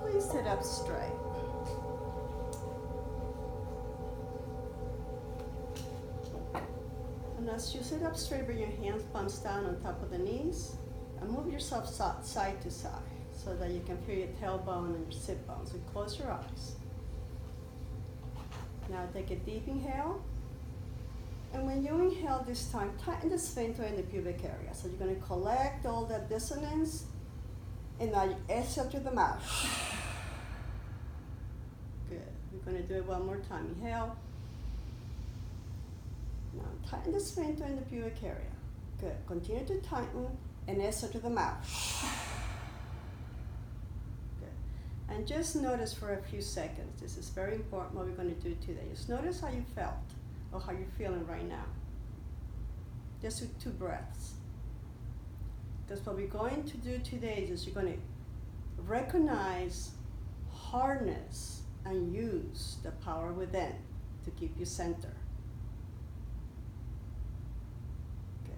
please sit up straight. And as you sit up straight, bring your hands, palms down on top of the knees, and move yourself side to side so that you can feel your tailbone and your sit bones. And close your eyes. Now take a deep inhale. And when you inhale this time, tighten the sphincter in the pubic area. So you're going to collect all that dissonance, and now you exhale through the mouth. Good. We're going to do it one more time. Inhale. Now tighten the sphincter in the pubic area. Good. Continue to tighten and exhale through the mouth. Good. And just notice for a few seconds. This is very important what we're going to do today. Just notice how you felt or how you're feeling right now. Just with 2 breaths. Because what we're going to do today is you're going to recognize, harness, and use the power within to keep you centered. Okay.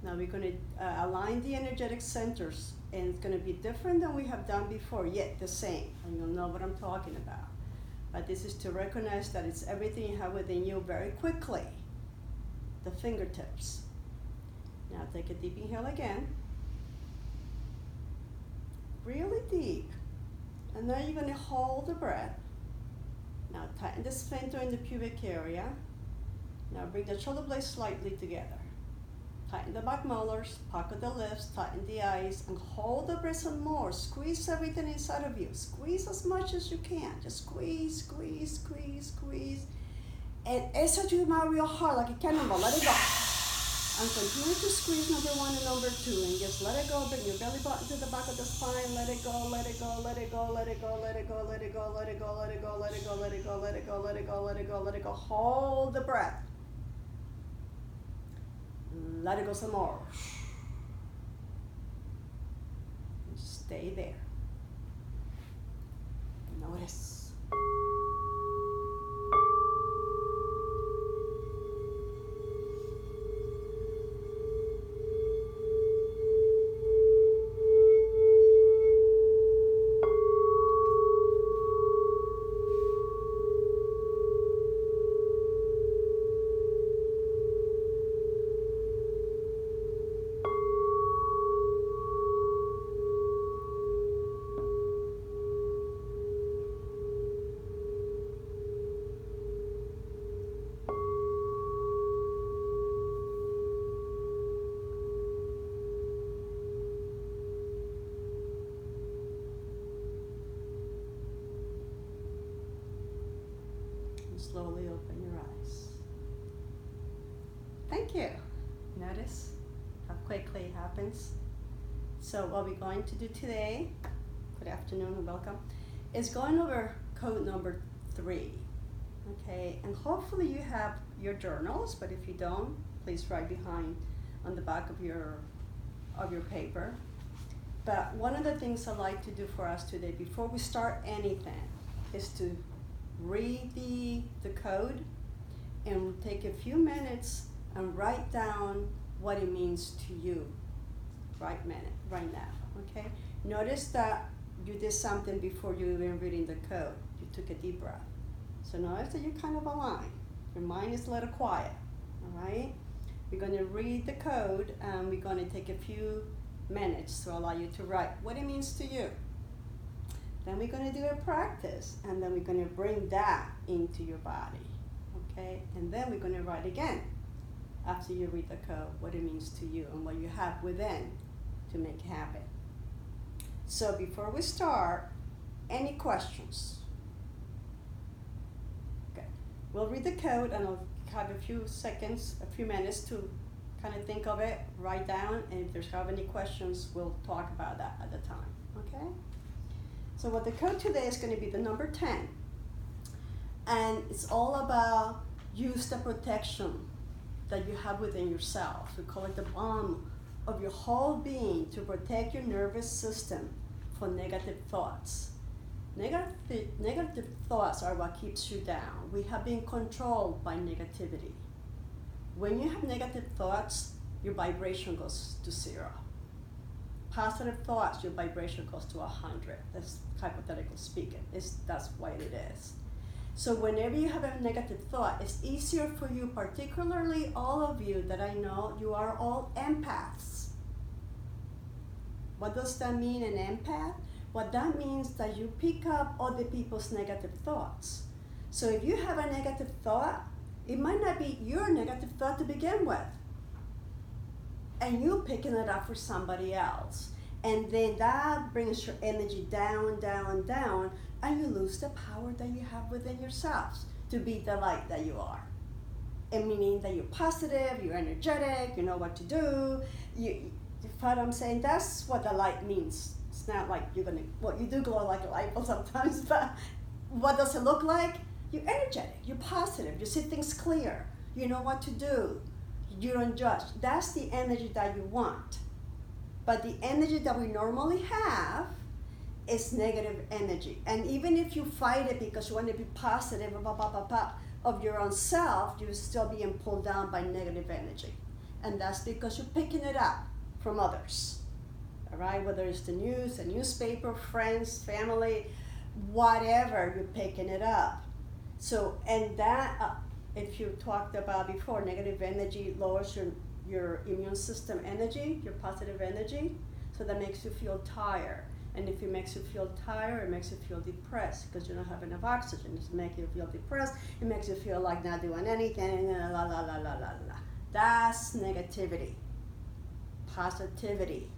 Now we're going to align the energetic centers, and it's going to be different than we have done before, yet the same, and you'll know what I'm talking about. But this is to recognize that it's everything you have within you very quickly. The fingertips. Now take a deep inhale again. Really deep. And now you're going to hold the breath. Now tighten the sphincter in the pubic area. Now bring the shoulder blades slightly together. Tighten the back molars, pocket the lips, tighten the eyes, and hold the breath some more. Squeeze everything inside of you. Squeeze as much as you can. Just squeeze, squeeze, squeeze, squeeze. And exhale to your mouth real hard like a cannonball. Let it go. And continue to squeeze number 1 and number 2. And just let it go. Bring your belly button to the back of the spine. Let it go, let it go, let it go, let it go, let it go, let it go, let it go, let it go, let it go, let it go, let it go, let it go, let it go, let it go. Hold the breath. Let it go some more. Stay there. Notice. Slowly open your eyes. Thank you. Notice how quickly it happens. So what we're going to do today, good afternoon and welcome, is going over code number 3. Okay, and hopefully you have your journals, but if you don't, please write behind on the back of your paper. But one of the things I like to do for us today, before we start anything, is to read the code and take a few minutes and write down what it means to you right now, okay? Notice that you did something before you even reading the code. You took a deep breath. So notice that you're kind of aligned. Your mind is a little quiet, all right? We're going to read the code, and we're going to take a few minutes to allow you to write what it means to you. Then we're going to do a practice, and then we're going to bring that into your body, okay? And then we're going to write again after you read the code what it means to you and what you have within to make it happen. So before we start, any questions? Okay, we'll read the code, and I'll have a few seconds, a few minutes to kind of think of it, write down, and if there's any questions, we'll talk about that at the time, okay? So what the code today is going to be the number 10. And it's all about use the protection that you have within yourself. We call it the balm of your whole being to protect your nervous system for negative thoughts. Negative thoughts are what keeps you down. We have been controlled by negativity. When you have negative thoughts, your vibration goes to 0. positive thoughts, your vibration goes to 100. That's hypothetical speaking. That's what it is. So whenever you have a negative thought, it's easier for you, particularly all of you that I know, you are all empaths. What does that mean, an empath? What that means that you pick up other people's negative thoughts. So if you have a negative thought, it might not be your negative thought to begin with. And you picking it up for somebody else. And then that brings your energy down, down, down, and you lose the power that you have within yourselves to be the light that you are. And meaning that you're positive, you're energetic, you know what to do. You what I'm saying? That's what the light means. It's not like you're gonna, well, you do glow like a light bulb sometimes, but what does it look like? You're energetic, you're positive, you see things clear, you know what to do, you don't judge. That's the energy that you want. But the energy that we normally have is negative energy. And even if you fight it because you want to be positive of your own self, you're still being pulled down by negative energy. And that's because you're picking it up from others. All right, whether it's the news, the newspaper, friends, family, whatever, you're picking it up. So, and that, if you talked about before, negative energy lowers your immune system energy, your positive energy, so that makes you feel tired. And if it makes you feel tired, it makes you feel depressed because you don't have enough oxygen. It makes you feel depressed. It makes you feel like not doing anything, la la la la la la. That's negativity. Positivity.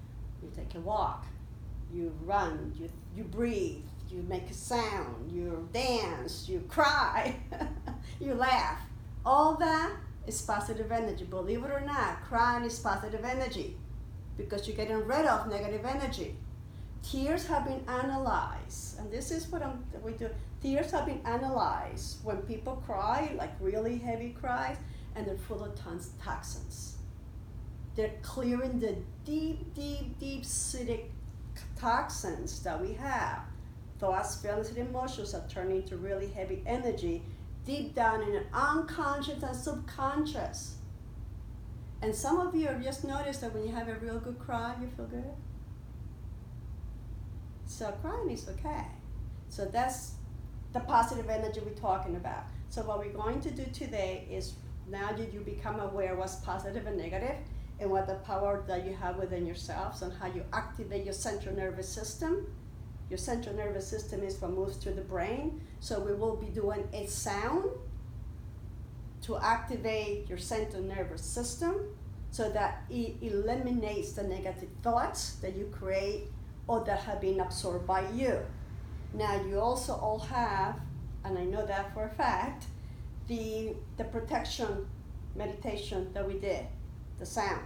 You take a walk, you run, you breathe, you make a sound, you dance, you cry, you laugh. All that is positive energy. Believe it or not, crying is positive energy because you're getting rid of negative energy. Tears have been analyzed, and this is what we do. Tears have been analyzed when people cry, like really heavy cries, and they're full of toxins. They're clearing the deep, deep, deep acidic toxins that we have. Thoughts, feelings, and emotions are turning into really heavy energy deep down in the unconscious and subconscious. And some of you have just noticed that when you have a real good cry, you feel good. So crying is okay. So that's the positive energy we're talking about. So what we're going to do today is, now that you become aware what's positive and negative, and what the power that you have within yourselves, and how you activate your central nervous system. Your central nervous system is what moves through the brain. So we will be doing a sound to activate your central nervous system so that it eliminates the negative thoughts that you create or that have been absorbed by you. Now you also all have, and I know that for a fact, the protection meditation that we did, the sound.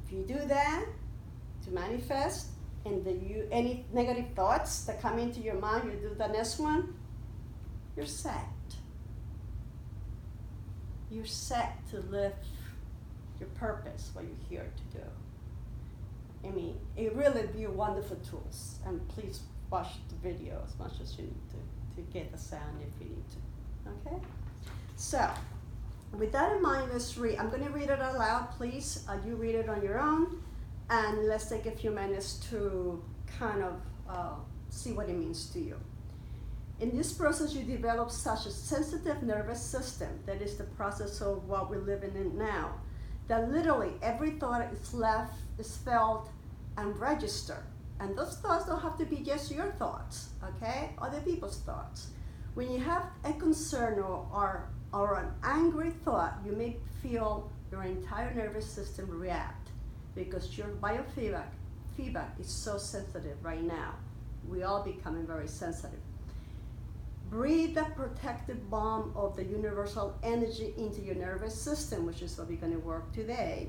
If you do that to manifest, and any negative thoughts that come into your mind, you do the next one, you're set. You're set to live your purpose, what you're here to do. I mean, it really be wonderful tools, and please watch the video as much as you need to get the sound if you need to, okay? So, with that in mind, let's read. I'm going to read it out loud, please. You read it on your own, and let's take a few minutes to kind of see what it means to you. In this process, you develop such a sensitive nervous system, that is the process of what we're living in now, that literally every thought is felt and registered. And those thoughts don't have to be just your thoughts, okay? Other people's thoughts. When you have a concern or an angry thought, you may feel your entire nervous system react because your biofeedback is so sensitive right now. We all becoming very sensitive. Breathe the protective balm of the universal energy into your nervous system, which is what we're going to work today.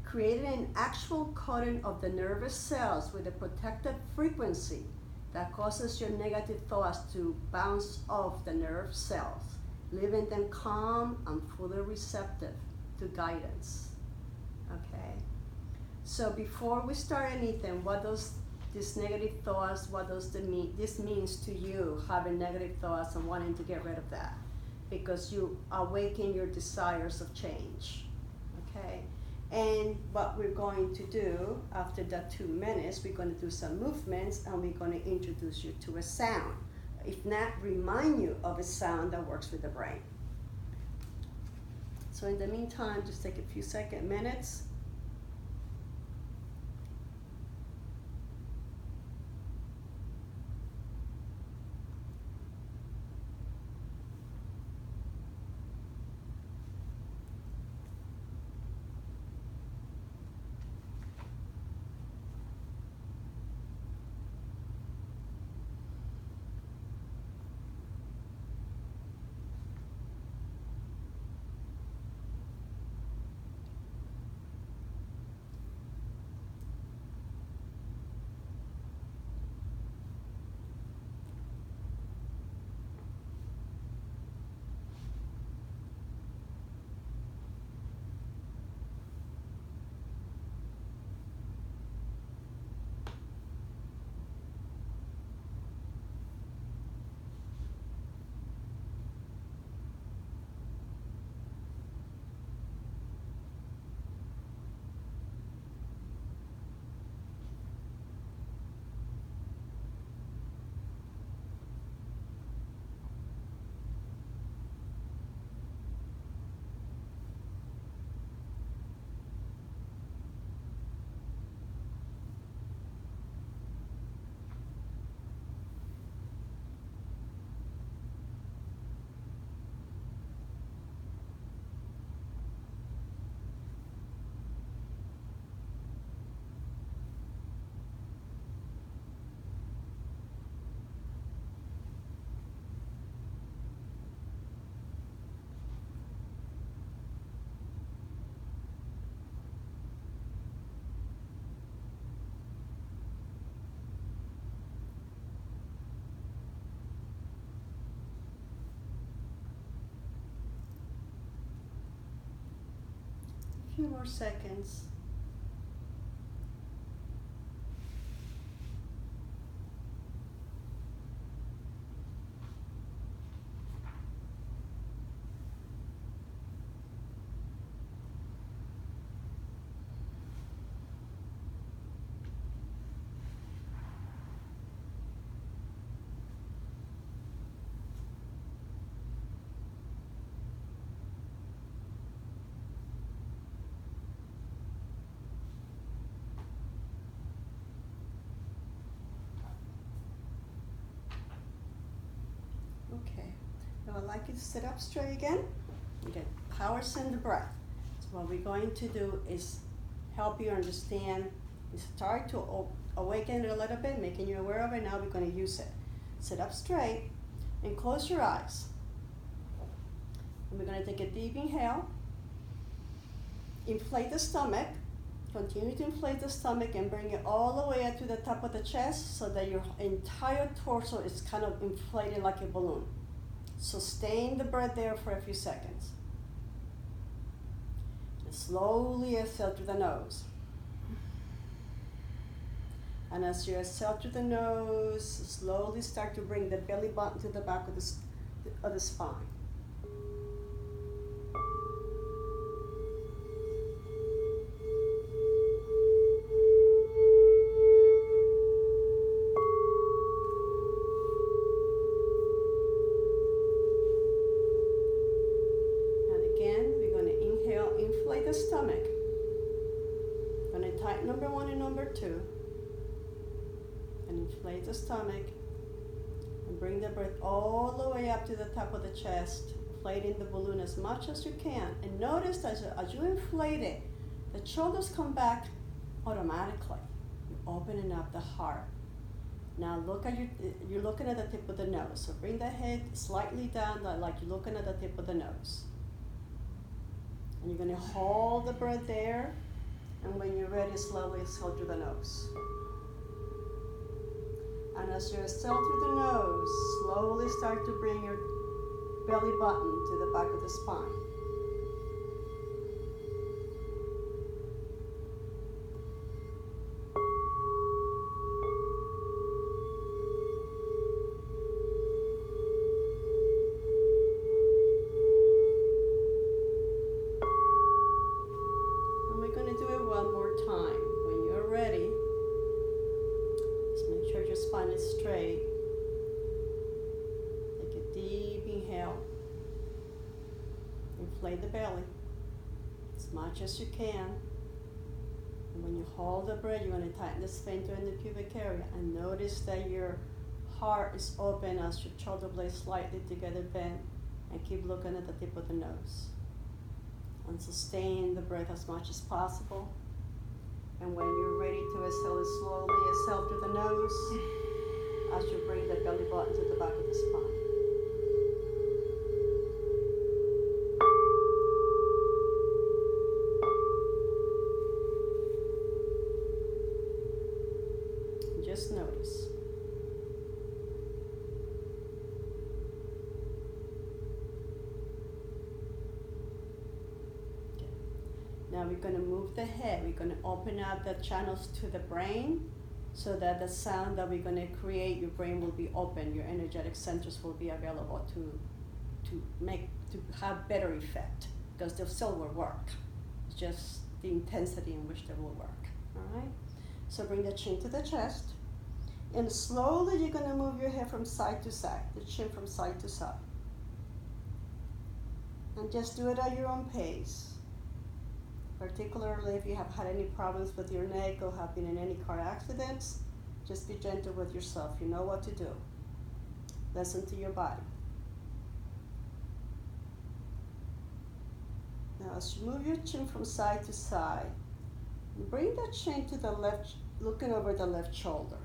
Creating an actual coating of the nervous cells with a protective frequency that causes your negative thoughts to bounce off the nerve cells, leaving them calm and fully receptive to guidance. Okay? So before we start anything, what does these negative thoughts, what does this means to you, having negative thoughts and wanting to get rid of that? Because you awaken your desires of change. Okay? And what we're going to do after that 2 minutes, we're going to do some movements and we're going to introduce you to a sound. If not, remind you of a sound that works with the brain. So in the meantime, just take a few minutes. A few more seconds. Okay, now I'd like you to sit up straight again. You get power in the breath. So what we're going to do is help you understand, start to awaken it a little bit, making you aware of it. Now we're going to use it. Sit up straight and close your eyes. And we're going to take a deep inhale. Inflate the stomach. Continue to inflate the stomach and bring it all the way up to the top of the chest so that your entire torso is kind of inflated like a balloon. Sustain the breath there for a few seconds. And slowly exhale through the nose. And as you exhale through the nose, slowly start to bring the belly button to the back of the spine. The stomach. I'm going to tighten number 1 and number 2 and inflate the stomach and bring the breath all the way up to the top of the chest, inflating the balloon as much as you can. And notice that as you inflate it, the shoulders come back automatically. You're opening up the heart. Now look at you're looking at the tip of the nose. So bring the head slightly down like you're looking at the tip of the nose. And you're going to hold the breath there, and when you're ready, slowly exhale through the nose. And as you exhale through the nose, slowly start to bring your belly button to the back of the spine. spine is straight. Take a deep inhale. Inflate the belly as much as you can. And when you hold the breath, you're going to tighten the sphincter in the pubic area. And notice that your heart is open as your shoulder blades slightly together bent. And keep looking at the tip of the nose. And sustain the breath as much as possible. And when you're ready to exhale, slowly exhale through the nose as you bring the belly button to the back of the spine. Just notice. Okay. Now we're going to move the head. We're going to open up the channels to the brain so that the sound that we're going to create, your brain will be open. Your energetic centers will be available to have better effect, because they still will work. It's just the intensity in which they will work. All right? So bring the chin to the chest. And slowly you're going to move your head from side to side, the chin from side to side. And just do it at your own pace. Particularly if you have had any problems with your neck or have been in any car accidents, just be gentle with yourself. You know what to do. Listen to your body. Now as you move your chin from side to side, bring the chin to the left, looking over the left shoulder.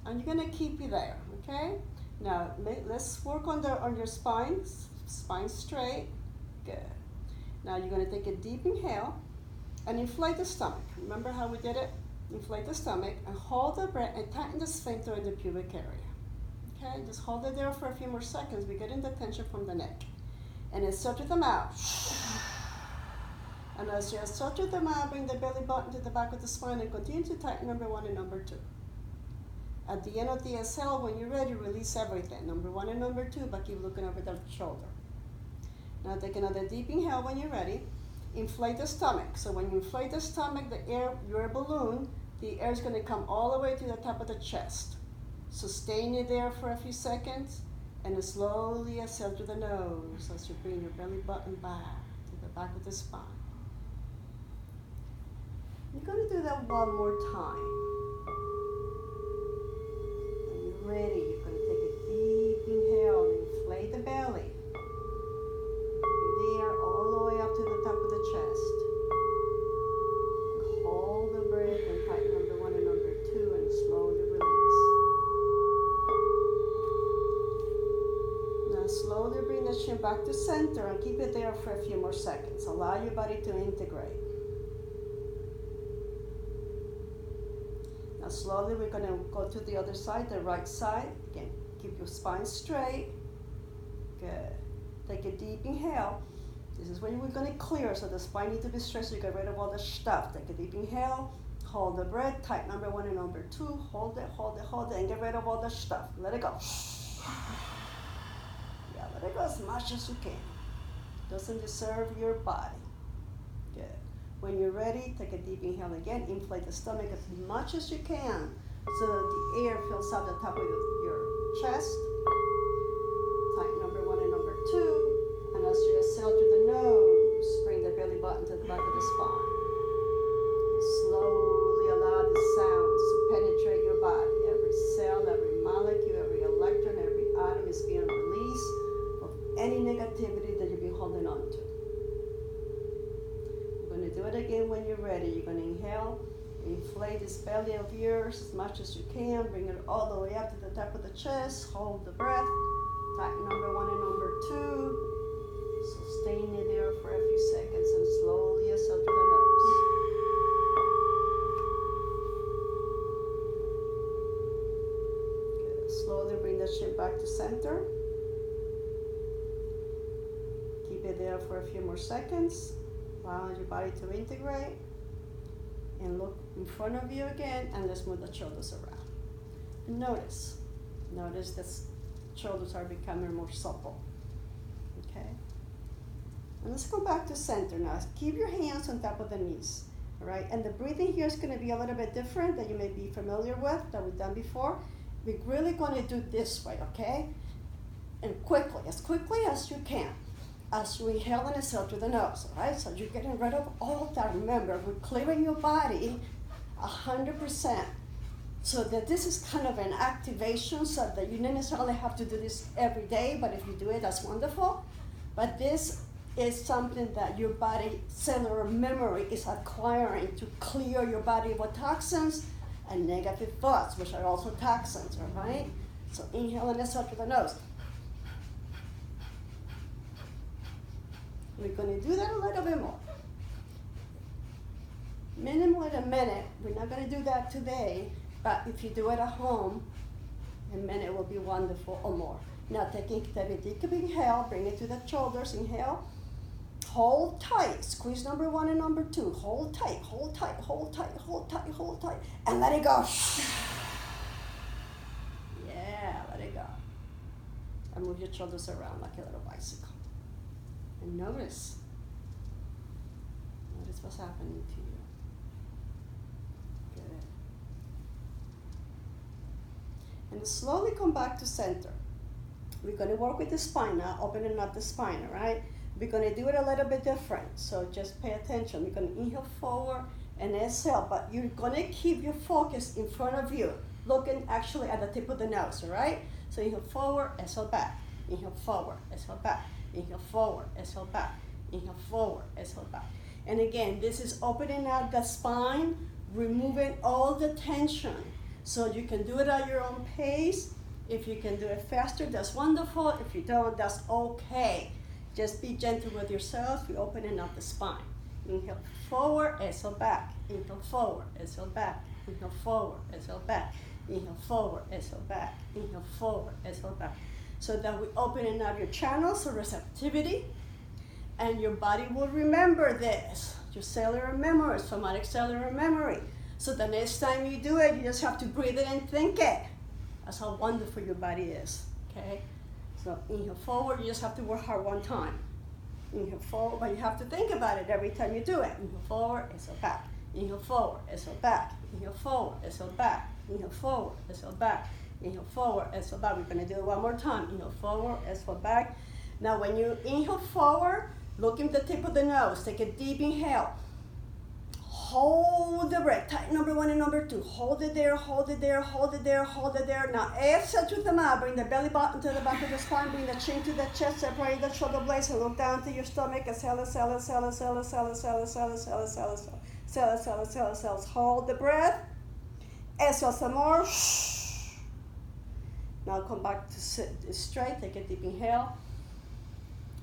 And you're going to keep it there, okay? Now, let's work on your spine. Spine straight. Good. Now, you're going to take a deep inhale and inflate the stomach. Remember how we did it? Inflate the stomach and hold the breath and tighten the sphincter in the pubic area. Okay? Just hold it there for a few more seconds. We're getting the tension from the neck. And exhale through the mouth. And as you exhale through the mouth, bring the belly button to the back of the spine and continue to tighten number 1 and number 2. At the end of the exhale, when you're ready, release everything, number 1 and number 2, but keep looking over the shoulder. Now take another deep inhale when you're ready. Inflate the stomach. So when you inflate the stomach, the air, you're a balloon, the air is going to come all the way to the top of the chest. Sustain it there for a few seconds, and then slowly exhale through the nose as you bring your belly button back to the back of the spine. You're going to do that one more time. Ready, you're going to take a deep inhale and inflate the belly. Bring the air all the way up to the top of the chest. Hold the breath and tighten number 1 and number 2 and slowly release. Now slowly bring the chin back to center and keep it there for a few more seconds. Allow your body to integrate. Now slowly we're going to go to the other side, the right side. Again, keep your spine straight. Good. Take a deep inhale. This is when we're going to clear, so the spine needs to be straight so you get rid of all the stuff. Take a deep inhale, hold the breath, tight number 1 and number 2, hold it, hold it, hold it, and get rid of all the stuff. Let it go. Yeah, let it go as much as you can. Doesn't disturb your body. Good. When you're ready, take a deep inhale again. Inflate the stomach as much as you can so that the air fills up the top of your chest. Tighten number 1 and number 2. And as you exhale through the nose, bring the belly button to the back of the spine. Slowly allow the sounds to penetrate your body. Every cell, every molecule, every electron, every atom is being released of any negativity that you've been holding on to. You're going to do it again when you're ready. You're going to inhale, inflate this belly of yours as much as you can. Bring it all the way up to the top of the chest. Hold the breath. Tighten number 1 and number 2. Sustain it there for a few seconds and slowly exhale through the nose. Good. Slowly bring the chin back to center. Keep it there for a few more seconds. Allow your body to integrate. And look in front of you again, and let's move the shoulders around. And notice that shoulders are becoming more supple. Okay? And let's go back to center now. Keep your hands on top of the knees. All right? And the breathing here is going to be a little bit different that you may be familiar with, that we've done before. We're really going to do this way, okay? And quickly as you can, as you inhale and exhale through the nose, all right? So you're getting rid of all of that. Remember, we're clearing your body 100%. So that this is kind of an activation, so that you don't necessarily have to do this every day, but if you do it, that's wonderful. But this is something that your body cellular memory is acquiring to clear your body of toxins and negative thoughts, which are also toxins, all right? So inhale and exhale through the nose. We're going to do that a little bit more. Minimally a minute. We're not going to do that today, but if you do it at home, a minute will be wonderful or more. Now take a deep inhale, bring it to the shoulders, inhale. Hold tight, squeeze number 1 and number 2. Hold tight, hold tight, hold tight, hold tight, hold tight, and let it go. Yeah, let it go. And move your shoulders around like a little bicycle. And notice what's happening to you. Good. And slowly come back to center. We're going to work with the spine now, opening up the spine, all right? We're going to do it a little bit different, so just pay attention. We're going to inhale forward and exhale, but you're going to keep your focus in front of you, looking actually at the tip of the nose, all right? So inhale forward, exhale back. Inhale forward, exhale back. Inhale forward, exhale back. Inhale forward, exhale back. And again, this is opening up the spine, removing all the tension. So you can do it at your own pace. If you can do it faster, that's wonderful. If you don't, that's okay. Just be gentle with yourself. You're opening up the spine. Inhale forward, exhale back. Inhale forward, exhale back. Inhale forward, exhale back. Inhale forward, exhale back. Inhale forward, exhale back. So that we're opening up your channels of receptivity, and your body will remember this. Your cellular memory, somatic cellular memory. So the next time you do it, you just have to breathe it and think it. That's how wonderful your body is, okay? So inhale forward, you just have to work hard one time. Inhale forward, but you have to think about it every time you do it. Inhale forward, exhale back. Inhale forward, exhale back. Inhale forward, exhale back. Inhale forward, exhale back. Inhale forward, exhale back. We're gonna do it one more time. Inhale forward, exhale back. Now when you inhale forward, look at the tip of the nose. Take a deep inhale. Hold the breath. Tight number 1 and number 2. Hold it there, hold it there, hold it there, hold it there. Now exhale through the mouth. Bring the belly button to the back of the spine. Bring the chin to the chest. Separate the shoulder blades and look down to your stomach. Exhale, exhale, exhale, exhale, exhale, exhale, exhale, exhale, exhale, exhale, exhale, exhale, exhale. Hold the breath. Exhale some more. Now come back to sit straight. Take a deep inhale.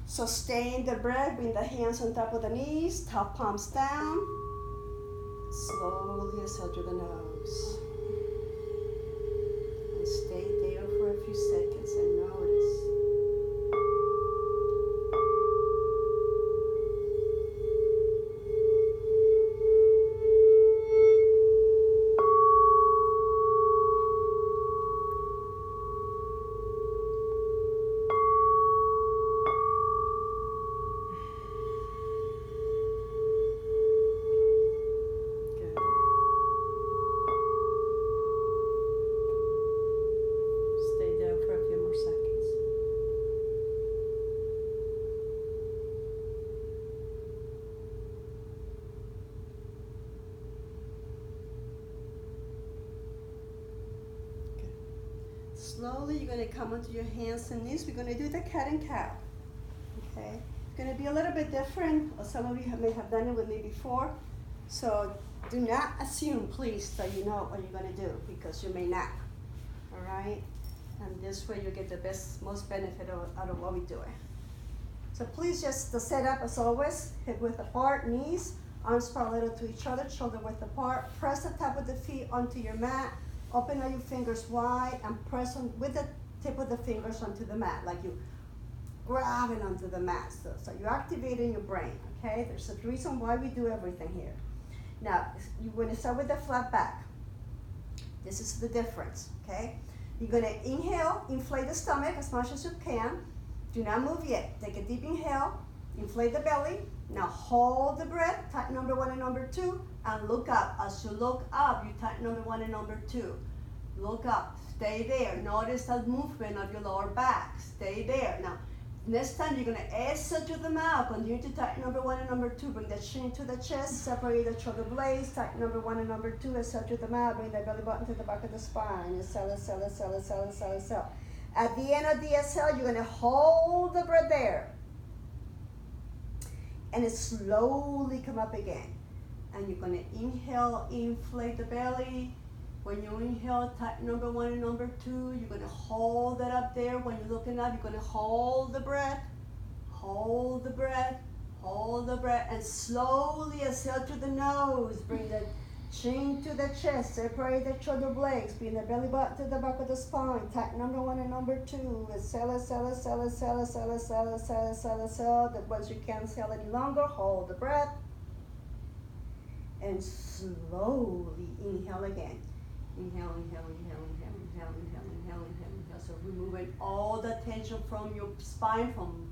Sustain the breath. Bring the hands on top of the knees. Top palms down. Slowly exhale through the nose. And stay there for a few seconds and notice. Slowly, you're going to come onto your hands and knees. We're going to do the cat and cow. Okay? It's going to be a little bit different. Some of you may have done it with me before. So do not assume, please, that you know what you're going to do, because you may not. All right? And this way you get the most benefit out of what we're doing. So please just the setup as always, hip width apart, knees, arms parallel to each other, shoulder width apart. Press the top of the feet onto your mat. Open all your fingers wide and press on with the tip of the fingers onto the mat, like you grab it onto the mat. So you're activating your brain, okay? There's a reason why we do everything here. Now, you're going to start with the flat back. This is the difference, okay? You're going to inhale, inflate the stomach as much as you can. Do not move yet. Take a deep inhale, inflate the belly. Now hold the breath, tighten number 1 and number 2, and look up. As you look up, you tighten number 1 and number 2. Look up. Stay there. Notice the movement of your lower back. Stay there. Now, next time you're going to exhale to the mouth. Continue to tighten number 1 and number 2. Bring the chin to the chest. Separate the shoulder blades. Tighten number 1 and number 2. Exhale to the mouth. Bring the belly button to the back of the spine. Exhale, exhale, exhale, exhale, exhale, exhale. At the end of the exhale, you're going to hold the breath there. And it slowly come up again. And you're going to inhale, inflate the belly. When you inhale, tighten number 1 and number 2. You're going to hold that up there. When you're looking up, you're going to hold the breath. Hold the breath. Hold the breath. And slowly exhale to the nose. Bring the chin to the chest. Separate the shoulder blades. Bring the belly button to the back of the spine. Tighten number 1 and number 2. Exhale, exhale, exhale, exhale, exhale, exhale, exhale, exhale, exhale. Once you can't exhale any longer, hold the breath. And slowly inhale again. Inhale, inhale, inhale, inhale, inhale, inhale, inhale, inhale, inhale. So removing all the tension from your spine from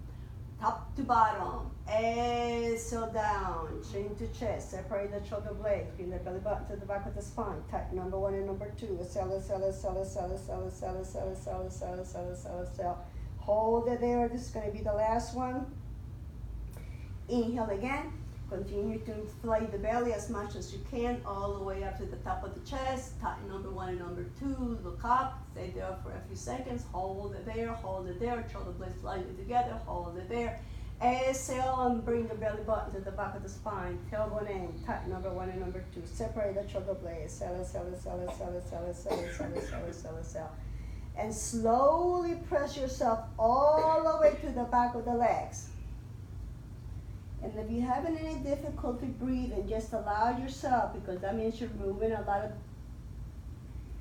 top to bottom. Exhale down, chin to chest. Separate the shoulder blades. Bring the belly button to the back of the spine. Tighten number 1 and number 2. Exhale, exhale, exhale, exhale, exhale, exhale, exhale, exhale, exhale, exhale, exhale, exhale. Hold it there. This is going to be the last one. Inhale again. Continue to inflate the belly as much as you can, all the way up to the top of the chest. Tighten number 1 and number 2. Look up. Stay there for a few seconds. Hold it there. Hold it there. Shoulder blades slightly together. Hold it there. Exhale and bring the belly button to the back of the spine. Tailbone in. Tighten number 1 and number 2. Separate the shoulder blades. Exhale, exhale, exhale, exhale, exhale, exhale, exhale, exhale, exhale, exhale. And slowly press yourself all the way to the back of the legs. And if you're having any difficulty breathing, just allow yourself, because that means you're removing a lot of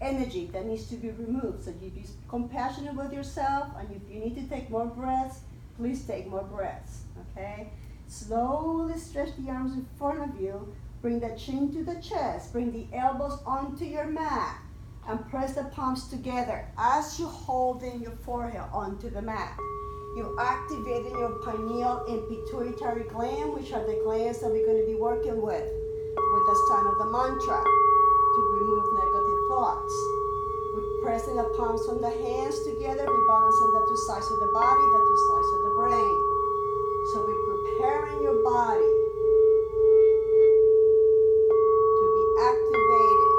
energy that needs to be removed. So you be compassionate with yourself, and if you need to take more breaths, please take more breaths, okay? Slowly stretch the arms in front of you. Bring the chin to the chest. Bring the elbows onto your mat, and press the palms together as you hold in your forehead onto the mat. You're activating your pineal and pituitary gland, which are the glands that we're going to be working with the sound of the mantra to remove negative thoughts. We're pressing the palms from the hands together, rebalancing the two sides of the body, the two sides of the brain. So we're preparing your body to be activated,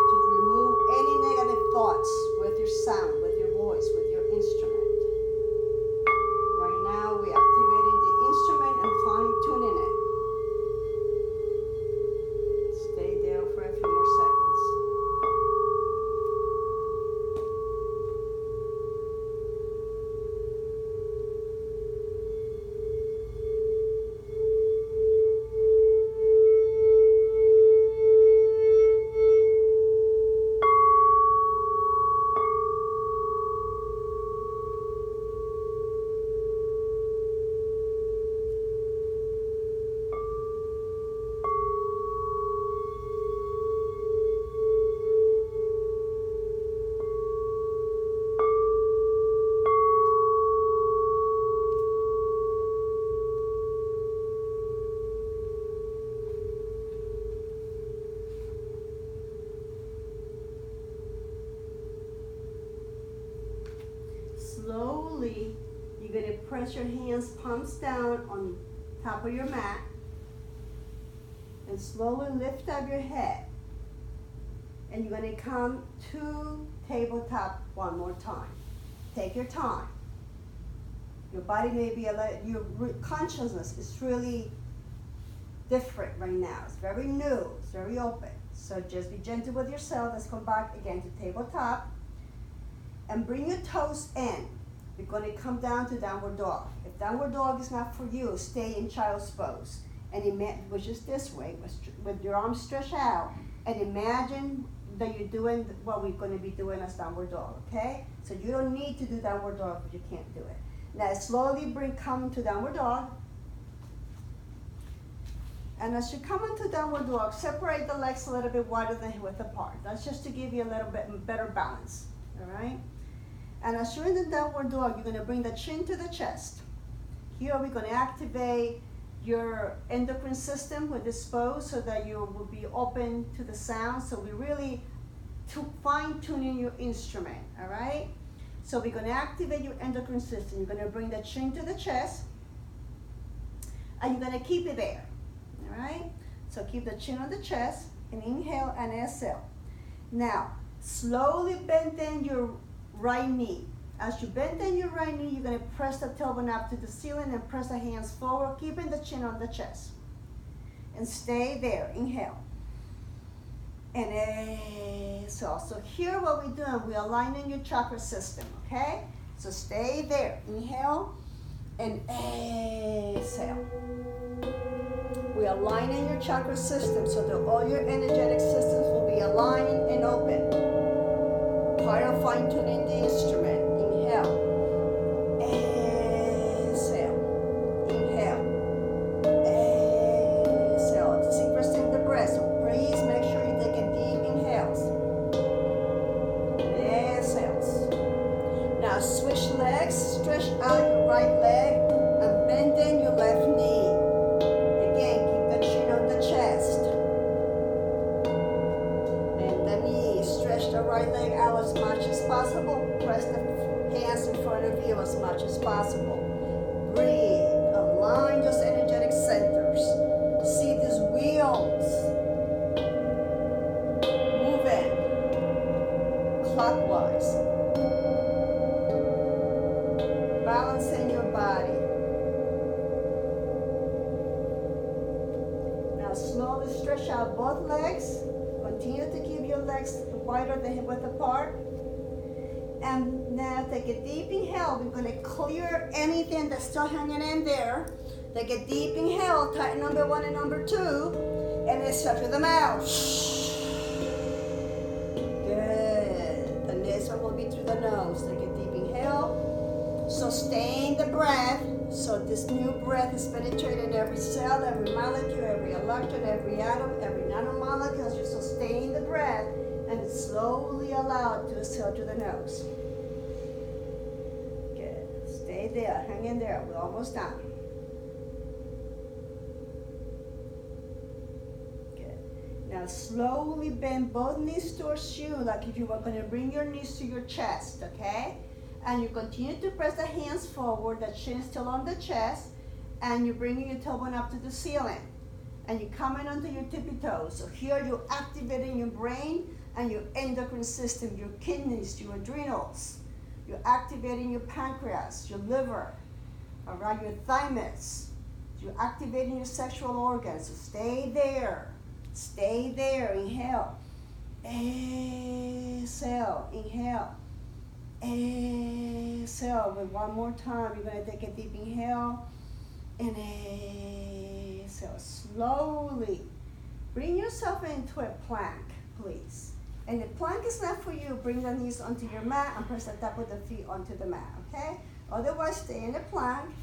to remove any negative thoughts with your sound, with your voice, with your instrument. Now we're activating the instrument and fine-tuning it. Stay there for a few more seconds. Slowly, you're going to press your hands, palms down on top of your mat, and slowly lift up your head. And you're going to come to tabletop one more time. Take your time. Your body may be your consciousness is really different right now. It's very new. It's very open. So just be gentle with yourself. Let's come back again to tabletop. And bring your toes in. We're going to come down to downward dog. If downward dog is not for you, stay in child's pose. And which is this way, with your arms stretched out. And imagine that you're doing what we're going to be doing as downward dog, okay? So you don't need to do downward dog if you can't do it. Now slowly come to downward dog. And as you come into downward dog, separate the legs a little bit wider than width apart. That's just to give you a little bit better balance, all right? And as you're in the downward dog, you're going to bring the chin to the chest. Here we're going to activate your endocrine system with this pose so that you will be open to the sound. So we really fine-tuning your instrument, all right? So we're gonna activate your endocrine system. You're gonna bring the chin to the chest, and you're gonna keep it there, all right? So keep the chin on the chest, and inhale and exhale. Now, slowly bend in your right knee. As you bend in your right knee, you're gonna press the tailbone up to the ceiling and press the hands forward, keeping the chin on the chest. And stay there, inhale. And exhale. So here what we're doing, we're aligning your chakra system, okay? So stay there, inhale and exhale. We're aligning your chakra system so that all your energetic systems will be aligned and open. Part of fine-tuning the instrument. Inhale. Exhale. Inhale. Exhale. 6% the breath. So please make sure you're taking deep inhales. Exhales. Now switch legs. Stretch out your right leg and bend in your left knee. Again, keep the chin on the chest. Bend the knee. Stretch the right leg out as much as possible. Press the hands in front of you as much as possible. Breathe. Align those energetic centers. See these wheels moving clockwise. Balancing your body. Now slowly stretch out both legs. Continue to keep your legs wider than hip width apart. And now take a deep inhale. We're going to clear anything that's still hanging in there. Take a deep inhale, tighten number 1 and number 2, and exhale through the mouth. Good. The next one will be through the nose. Take a deep inhale. Sustain the breath. So this new breath is penetrating every cell, every molecule, every electron, every atom, every nanomolecule. As you sustain the breath, and slowly allow it to exhale through the nose. Good. Stay there. Hang in there. We're almost done. Good. Now slowly bend both knees towards you, like if you were going to bring your knees to your chest, okay? And you continue to press the hands forward, the chin still on the chest, and you're bringing your tailbone up to the ceiling. And you're coming onto your tippy toes. So here you're activating your brain and your endocrine system, your kidneys, your adrenals. You're activating your pancreas, your liver, all right, your thymus. You're activating your sexual organs. So stay there. Stay there. Inhale. Exhale. Inhale. Exhale. With one more time, you're going to take a deep inhale and exhale. Slowly bring yourself into a plank, please. And the plank is not for you. Bring the knees onto your mat and press the top of the feet onto the mat, okay? Otherwise, stay in the plank.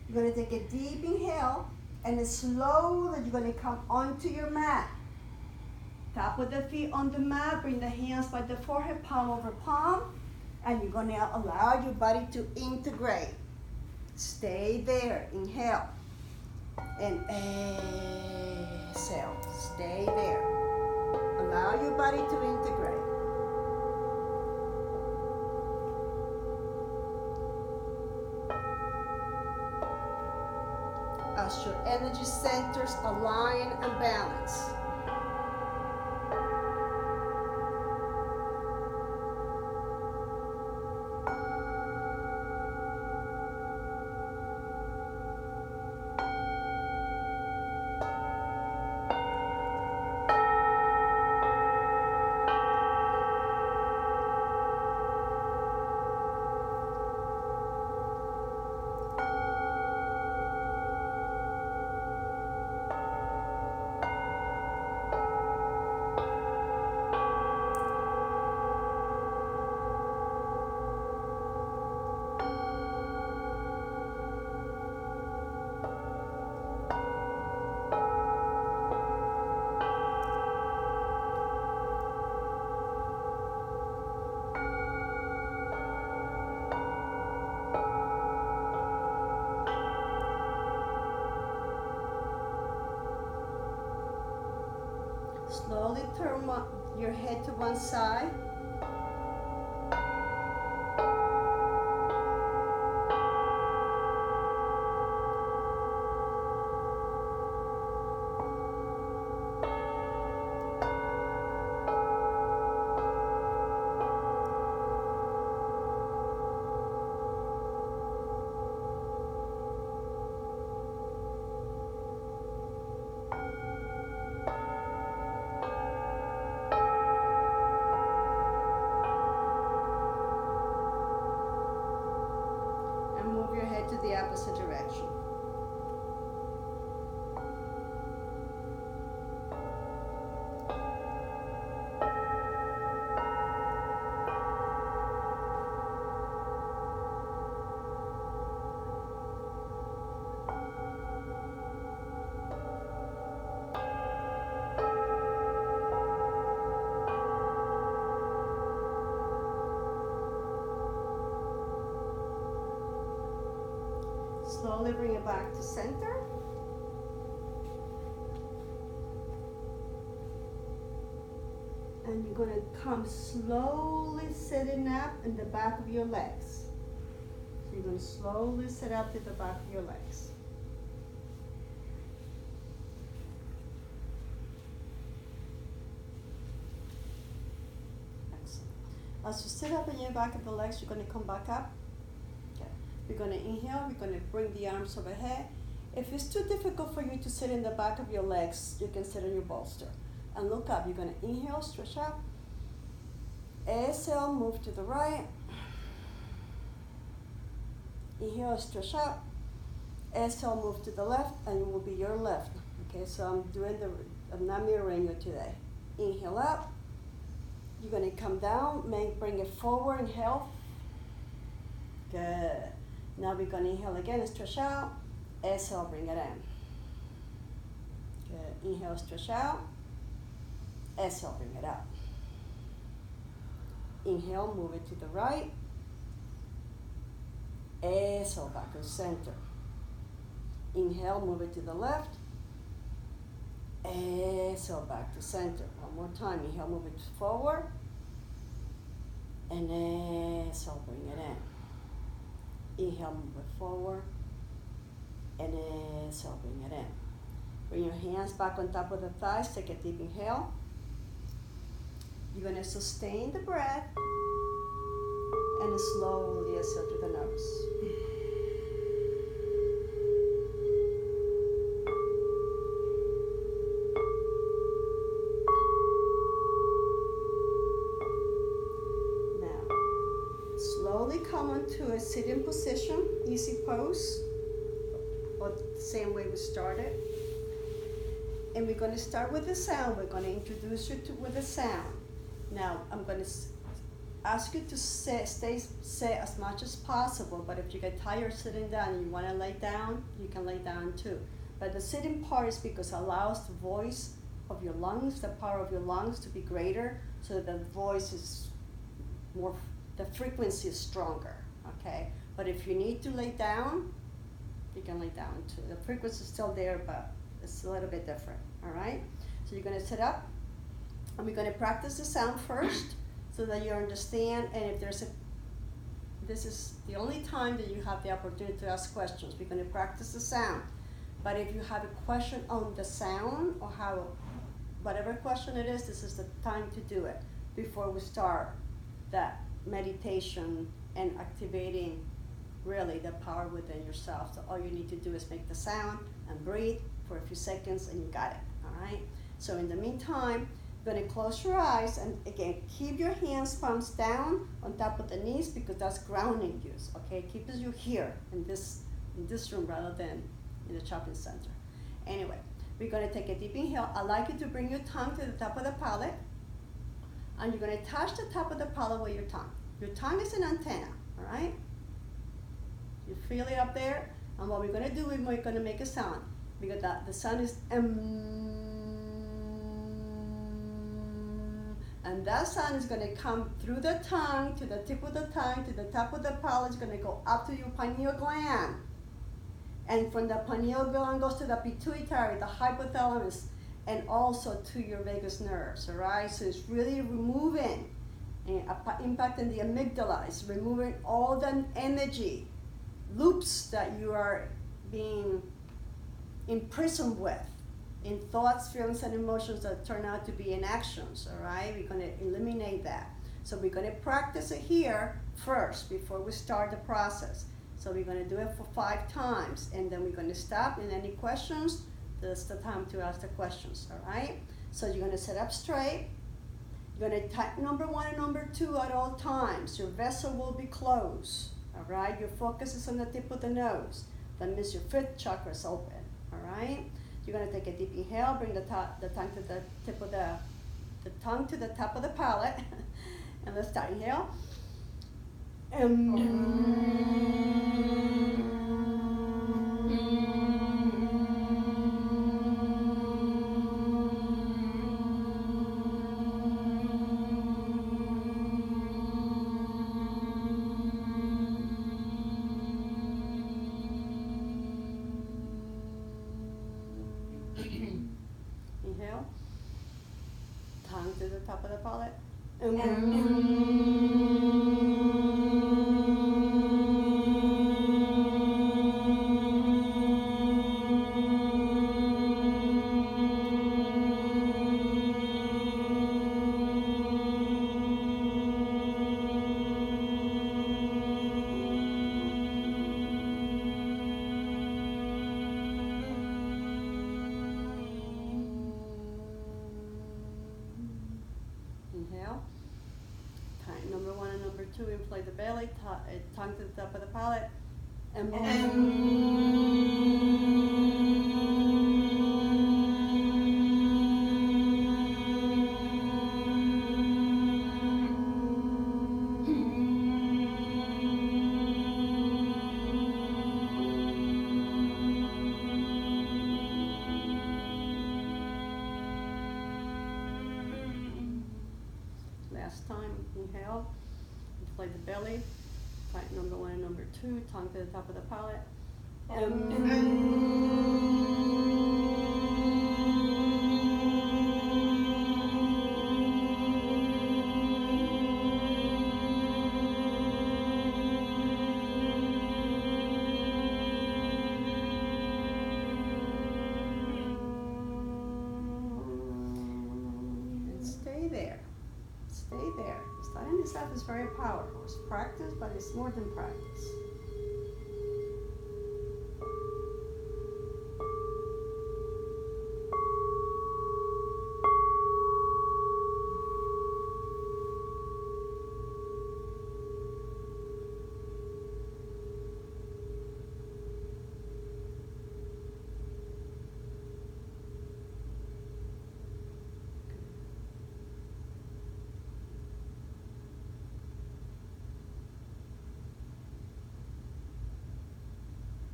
You're going to take a deep inhale, and then slowly you're going to come onto your mat. Top of the feet on the mat. Bring the hands by the forehead, palm over palm, and you're going to allow your body to integrate. Stay there. Inhale. And exhale. Stay there. Allow your body to integrate. As your energy centers align and balance. Slowly your head to one side. Move your head to the opposite direction. Slowly bring it back to center. And you're going to come slowly sitting up in the back of your legs. So you're going to slowly sit up to the back of your legs. Excellent. As you sit up in your back of the legs, you're going to come back up. We're going to inhale, we're going to bring the arms overhead. If it's too difficult for you to sit in the back of your legs, you can sit on your bolster. And look up, you're going to inhale, stretch out. Exhale, move to the right. Inhale, stretch out. Exhale, move to the left, and it will be your left. Okay, so I'm not mirroring you today. Inhale up. You're going to come down, bring it forward, inhale. Good. Now we're going to inhale again, stretch out. Exhale, bring it in. Good. Inhale, stretch out. Exhale, bring it up. Inhale, move it to the right. Exhale, back to center. Inhale, move it to the left. Exhale, back to center. One more time. Inhale, move it forward. And exhale, bring it in. Inhale, move it forward, and exhale, bring it in. Bring your hands back on top of the thighs, take a deep inhale. You're going to sustain the breath, and slowly exhale through the nose. Slowly come onto a sitting position, easy pose, or the same way we started. And we're going to start with the sound. We're going to introduce you with the sound. Now, I'm going to ask you to stay as much as possible, but if you get tired sitting down and you want to lay down, you can lay down too. But the sitting part is because it allows the voice of your lungs, the power of your lungs to be greater, so that the voice is more, the frequency is stronger, okay? But if you need to lay down, you can lay down too. The frequency is still there, but it's a little bit different, all right? So you're gonna sit up, and we're gonna practice the sound first, so that you understand, and if there's this is the only time that you have the opportunity to ask questions. We're gonna practice the sound. But if you have a question on the sound, or how, whatever question it is, this is the time to do it before we start that meditation and activating really the power within yourself. So all you need to do is make the sound and breathe for a few seconds, and you got it, all right? So in the meantime, you're gonna close your eyes, and again, keep your hands, palms down on top of the knees, because that's grounding you, okay? Keeps you here in this room rather than in the shopping center. Anyway, we're gonna take a deep inhale. I'd like you to bring your tongue to the top of the palate, and you're gonna touch the top of the palate with your tongue. Your tongue is an antenna, all right? You feel it up there, and what we're gonna do is we're gonna make a sound, because the sound is and that sound is gonna come through the tongue, to the tip of the tongue, to the top of the palate. It's gonna go up to your pineal gland. And from the pineal gland goes to the pituitary, the hypothalamus, and also to your vagus nerves, all right? So it's really removing and impacting the amygdala. It's removing all the energy loops that you are being imprisoned with in thoughts, feelings, and emotions that turn out to be in actions, all right? We're gonna eliminate that. So we're gonna practice it here first before we start the process. So we're gonna do it for 5 times, and then we're gonna stop. And any questions, that's the time to ask the questions, all right? So you're gonna sit up straight. You're gonna type number 1 and number 2 at all times. Your vessel will be closed, all right? Your focus is on the tip of the nose. That means your 5th chakra is open, all right? You're gonna take a deep inhale, bring the tongue to the tip of the tongue to the top of the palate, and let's start. Inhale. Inhale. Tongue to the top of the palate. Inhale. Time number 1 and number 2, inflate the belly, tongue to the top of the palate. Last time, inhale, inflate the belly, tighten number 1 and number 2, tongue to the top of the palate. And stay there. Stay there. Studying this stuff is very powerful. It's practice, but it's more than practice.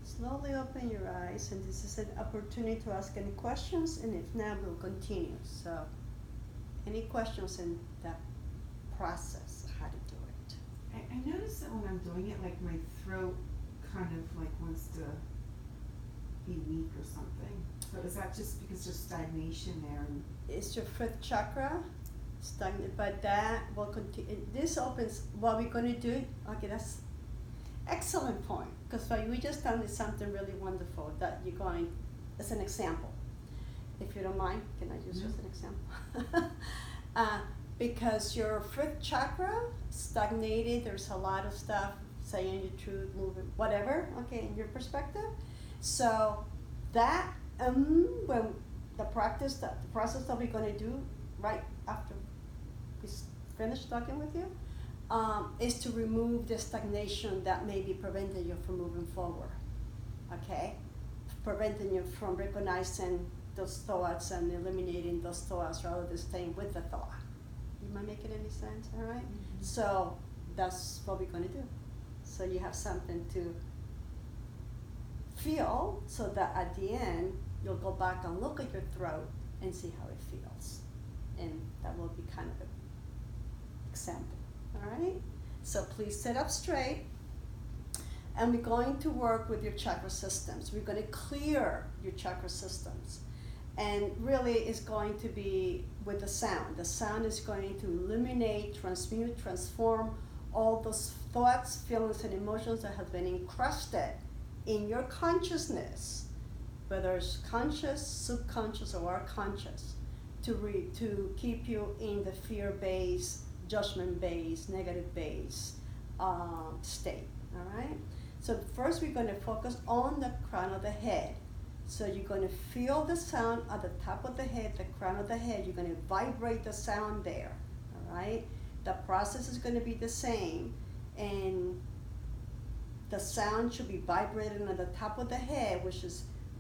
Slowly open your eyes, and this is an opportunity to ask any questions, and if not, we'll continue. So, any questions in that process, how to do it? I notice that when I'm doing it, like my throat kind of like wants to be weak or something. So is that just because there's stagnation there? It's your 5th chakra, stagnant, but that will continue. This opens, what we're going to do, okay, that's excellent point, because what we just done is something really wonderful that you're going, as an example. If you don't mind, can I use as an example? Because your 5th chakra stagnated, there's a lot of stuff, saying your truth, moving, whatever, okay, in your perspective. So that, when the process that we're gonna do right after we finish talking with you, is to remove the stagnation that may be preventing you from moving forward, okay? Preventing you from recognizing those thoughts and eliminating those thoughts rather than staying with the thought. Am I making any sense, all right? Mm-hmm. So that's what we're gonna do. So you have something to feel, so that at the end, you'll go back and look at your throat and see how it feels. And that will be kind of an example. All right, so please sit up straight, and we're going to work with your chakra systems. We're going to clear your chakra systems, And really it's going to be with the sound. The sound is going to illuminate, transmute, transform all those thoughts, feelings, and emotions that have been encrusted in your consciousness, whether it's conscious, subconscious, or conscious, to keep you in the fear-based, judgment-based, negative-based state, all right? So first we're going to focus on the crown of the head. So you're going to feel the sound at the top of the head, the crown of the head. You're going to vibrate the sound there, all right? The process is going to be the same, and the sound should be vibrating at the top of the head, which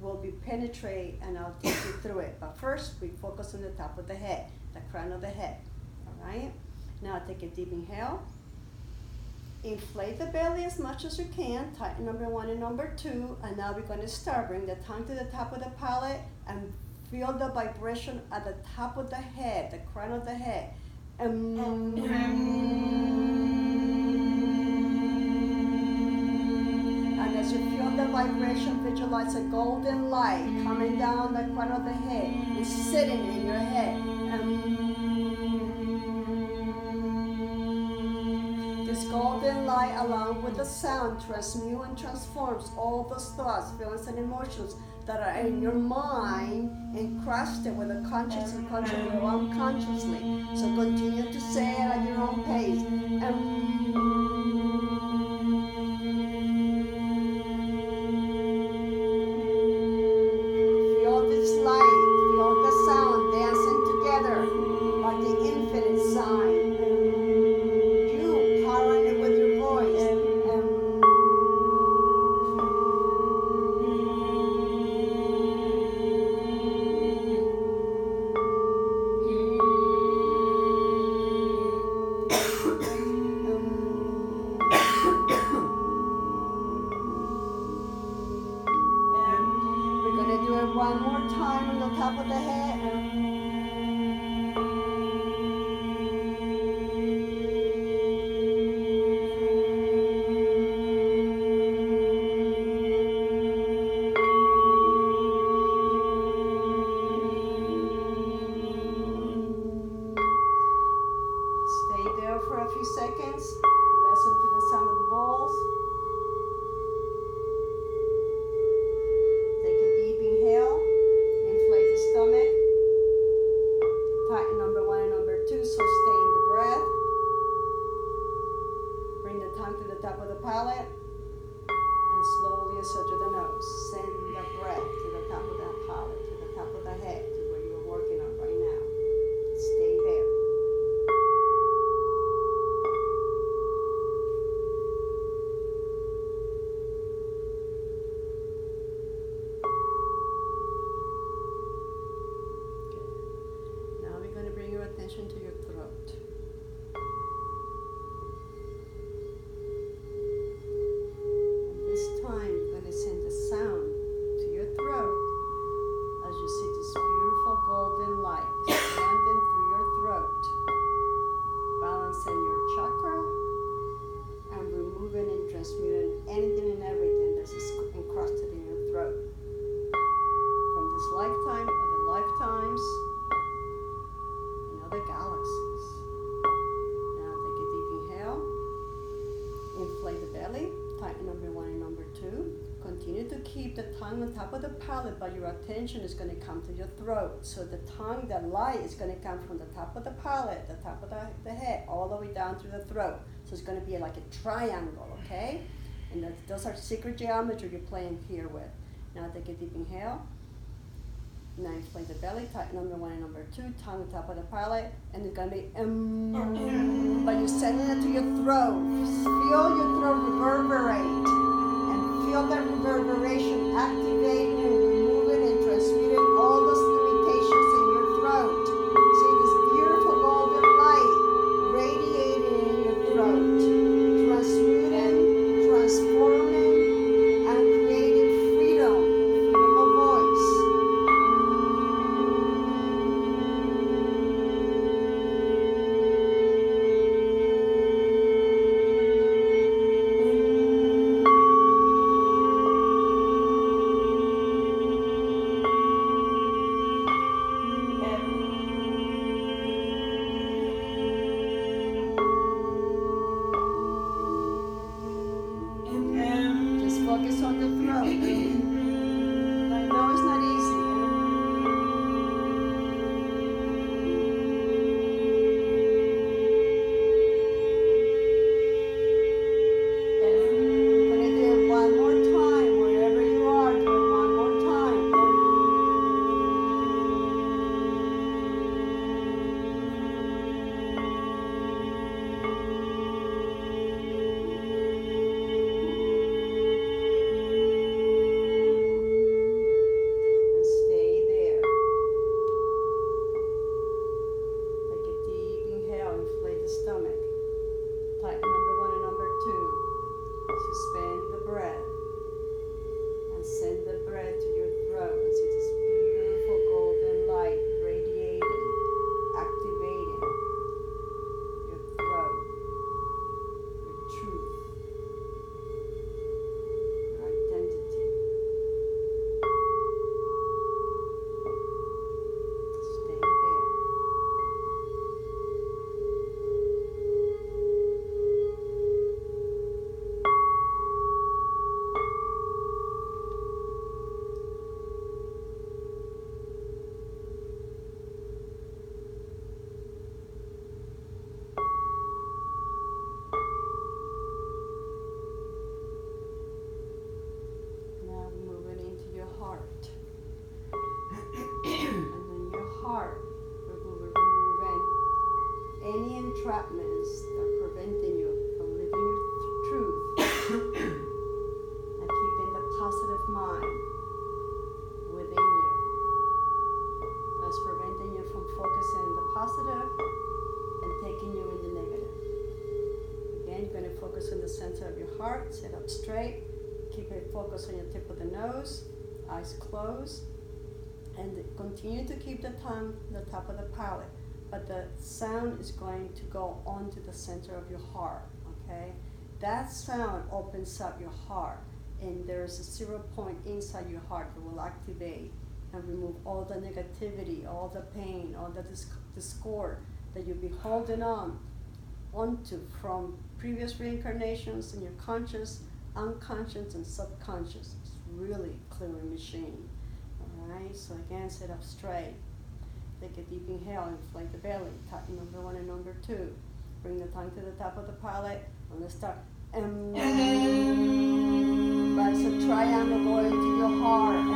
will be penetrate, and I'll take you through it. But first, we focus on the top of the head, the crown of the head, all right? Now take a deep inhale. Inflate the belly as much as you can, tighten number 1 and number 2, and now we're going to start. Bring the tongue to the top of the palate and feel the vibration at the top of the head, the crown of the head. And as you feel the vibration, visualize a golden light coming down the crown of the head and sitting in your head. This golden light, along with the sound, transmutes and transforms all those thoughts, feelings, and emotions that are in your mind, encrusted with the conscious and consciously or unconsciously. So continue to say it at your own pace. Feel this light, feel the sound dancing together like the infinite sign. One more time on the top of the head. Stay there for a few seconds. Listen to the sound of the balls. Take a deep inhale. Inflate the stomach. Tighten number 1 and number 2. Sustain the breath. Bring the tongue to the top of the palate. And slowly assert to the nose. Send the breath to the top of the palate, to the top of the head, to where you're working on right now. Stay there. Attention to your throat. And this time, you're going to send the sound to your throat as you see this beautiful golden light expanding through your throat, balancing your chakra and removing and transmuting anything and everything that's encrusted in your throat from this lifetime or the lifetimes. The galaxies. Now take a deep inhale. Inflate the belly. Tighten number 1 and number 2. Continue to keep the tongue on top of the palate, but your attention is going to come to your throat. So the tongue, the light is going to come from the top of the palate, the top of the head, all the way down through the throat. So it's going to be like a triangle, okay? And those are secret geometry you're playing here with. Now take a deep inhale. Now inflate the belly, tighten number 1 and number 2, tongue on top of the palate, and it's gonna be but you're sending it to your throat. Feel your throat reverberate, and feel that reverberation activating and removing and transmuting all those limitations in your throat. See this beautiful golden light radiating in your throat, transmuting, transforming, and creating freedom of voice. focus on the throat. I know it's not easy. I'm gonna do it one more time. Wherever you are, do it one more time. And stay there. Take a deep inhale, inflate the stomach. Tighten number 1 and number 2. Suspend the breath. And send the breath to your throat and see this beautiful golden light radiating, activating your throat, your truth, your identity. Stay there. Now moving into your heart. And in your heart, we're removing any entrapments that are preventing you from living your truth and keeping the positive mind within you. That's preventing you from focusing on the positive and taking you in the negative. Again, you're going to focus on the center of your heart, sit up straight, keep it focused on your tip of the nose, eyes closed, and continue to keep the tongue on the top of the palate. But the sound is going to go onto the center of your heart, okay? That sound opens up your heart, and there's a 0 point inside your heart that will activate and remove all the negativity, all the pain, all the discord that you've been holding onto from previous reincarnations in your conscious, unconscious, and subconscious. It's really clearing machine. Alright, so again, sit up straight. Take a deep inhale, inflate the belly, tighten number 1 and number 2. Bring the tongue to the top of the palate, and let's start. That's a triangle going to your heart.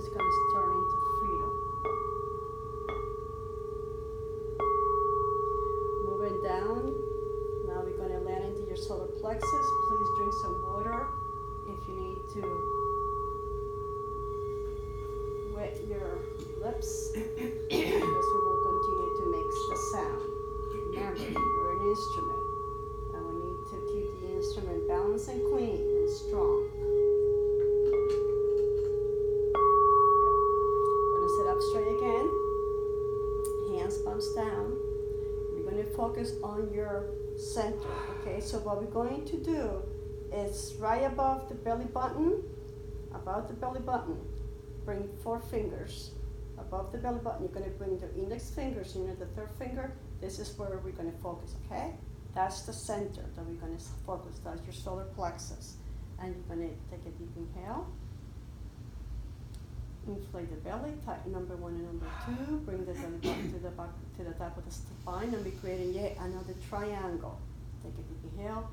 it's going to turn into freedom. Moving down. Now we're going to land into your solar plexus. Please drink some water if you need to wet your lips because we will continue to make the sound. Remember, you're an instrument and we need to keep the instrument balanced and clean and strong. Going to sit up straight again. Hands palms down. We're going to focus on your center. Okay, so what we're going to do is right above the belly button, bring 4 fingers above the belly button. You're going to bring the index fingers, the third finger. This is where we're going to focus, okay? That's the center that we're going to focus. That's your solar plexus. And you're going to take a deep inhale. Inflate the belly, tighten number 1 and number 2. Bring the belly button to the back, to the top of the spine, and we're creating yet another triangle. Take a deep inhale.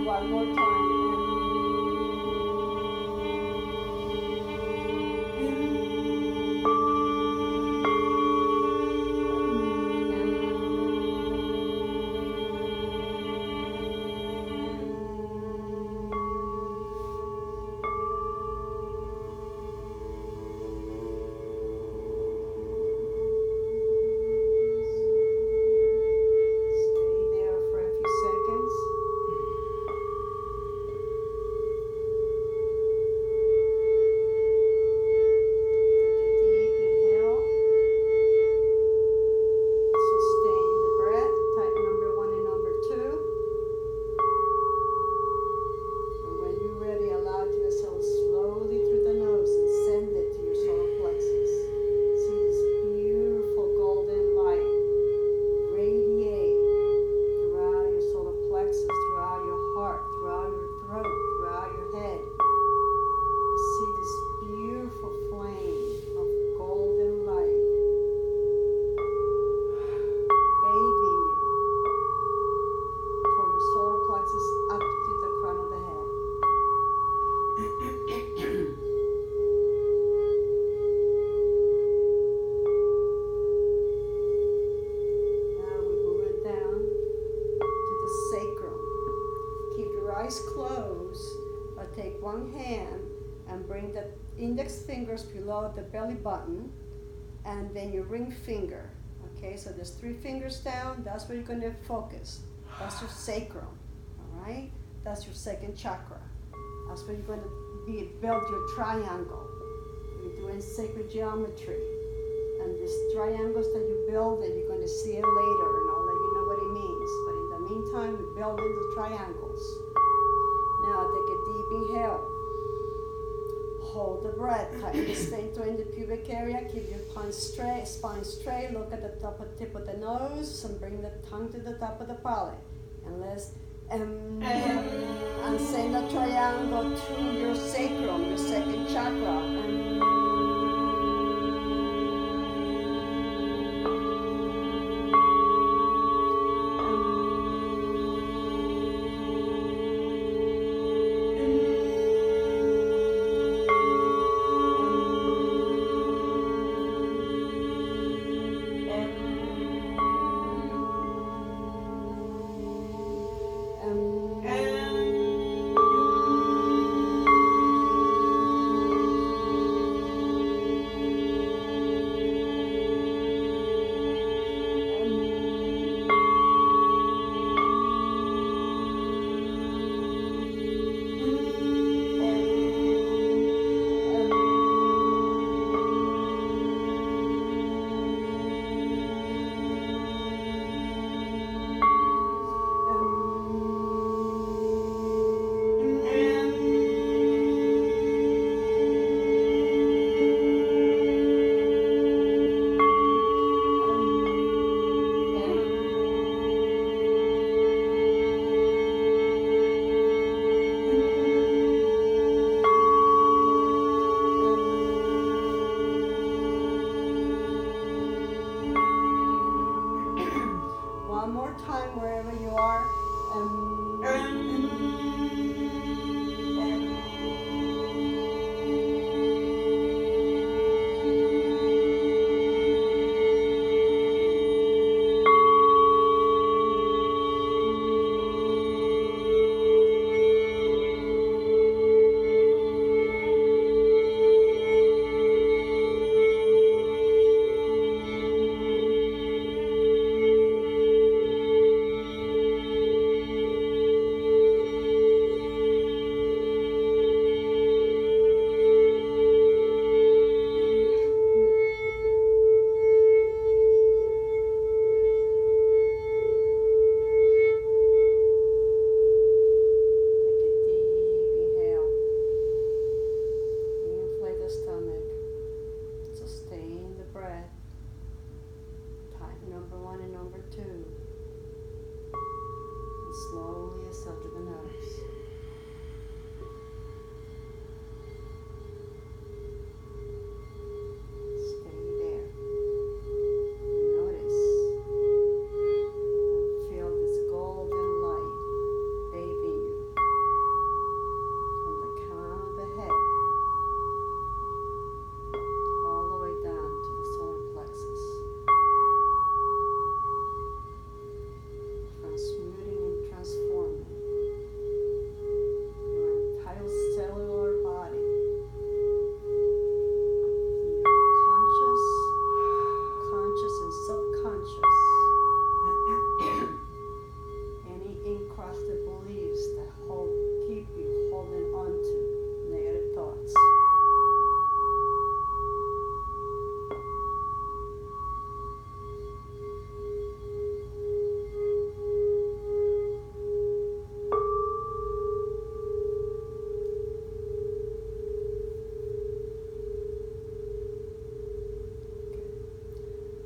One more time. Take one hand and bring the index fingers below the belly button and then your ring finger. Okay, so there's 3 fingers down. That's where you're going to focus. That's your sacrum. All right, that's your second chakra. That's where you're going to build your triangle. You're doing sacred geometry, and these triangles that you build, and you're going to see it later, and I'll let you know what it means. But in the meantime, we build into triangles. Now take a deep inhale. Hold the breath. Tighten the sphincter in the pubic area. Keep your spine straight. Look at the tip of the nose and bring the tongue to the top of the palate. And let's And send the triangle to your sacrum, your second chakra. One more time, wherever you are.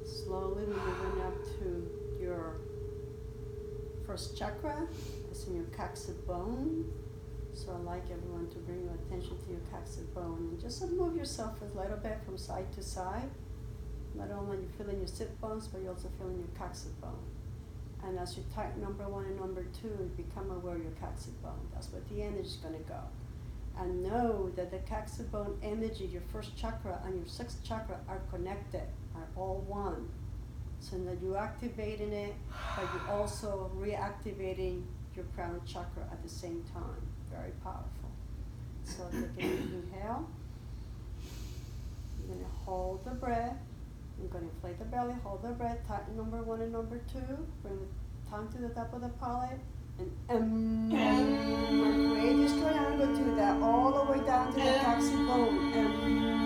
Slowly moving up to your first chakra. It's in your coxal bone. So I'd like everyone to bring your attention to your coxal bone and just move yourself a little bit from side to side. Not only you feel in your sit bones, but you also feel in your coxal bone. And as you tighten number 1 and number 2, you become aware of your coxal bone. That's where the energy is going to go. And know that the coxal bone energy, your first chakra and your sixth chakra are connected, are all one. So that you're activating it, but you're also reactivating your crown chakra at the same time. Very powerful. So take a deep inhale. You're going to hold the breath. You're going to inflate the belly, hold the breath, tighten number 1 and number 2. Bring the tongue to the top of the palate. And create this triangle to that all the way down to the coxal bone.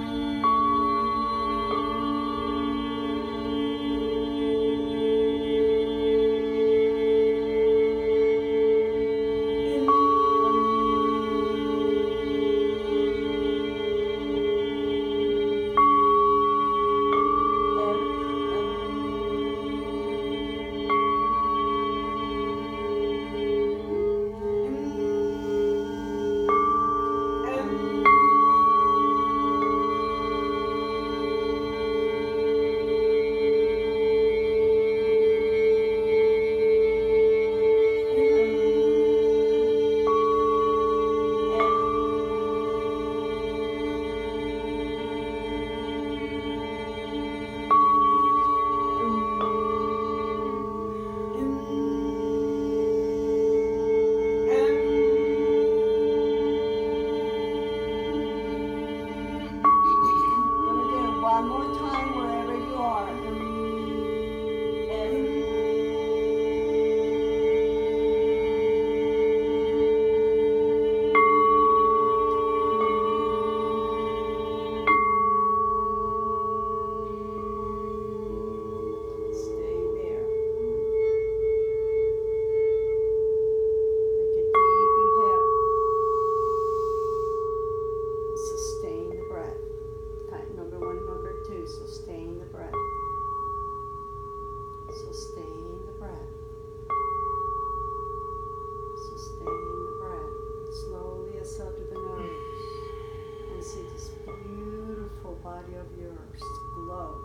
body of yours glow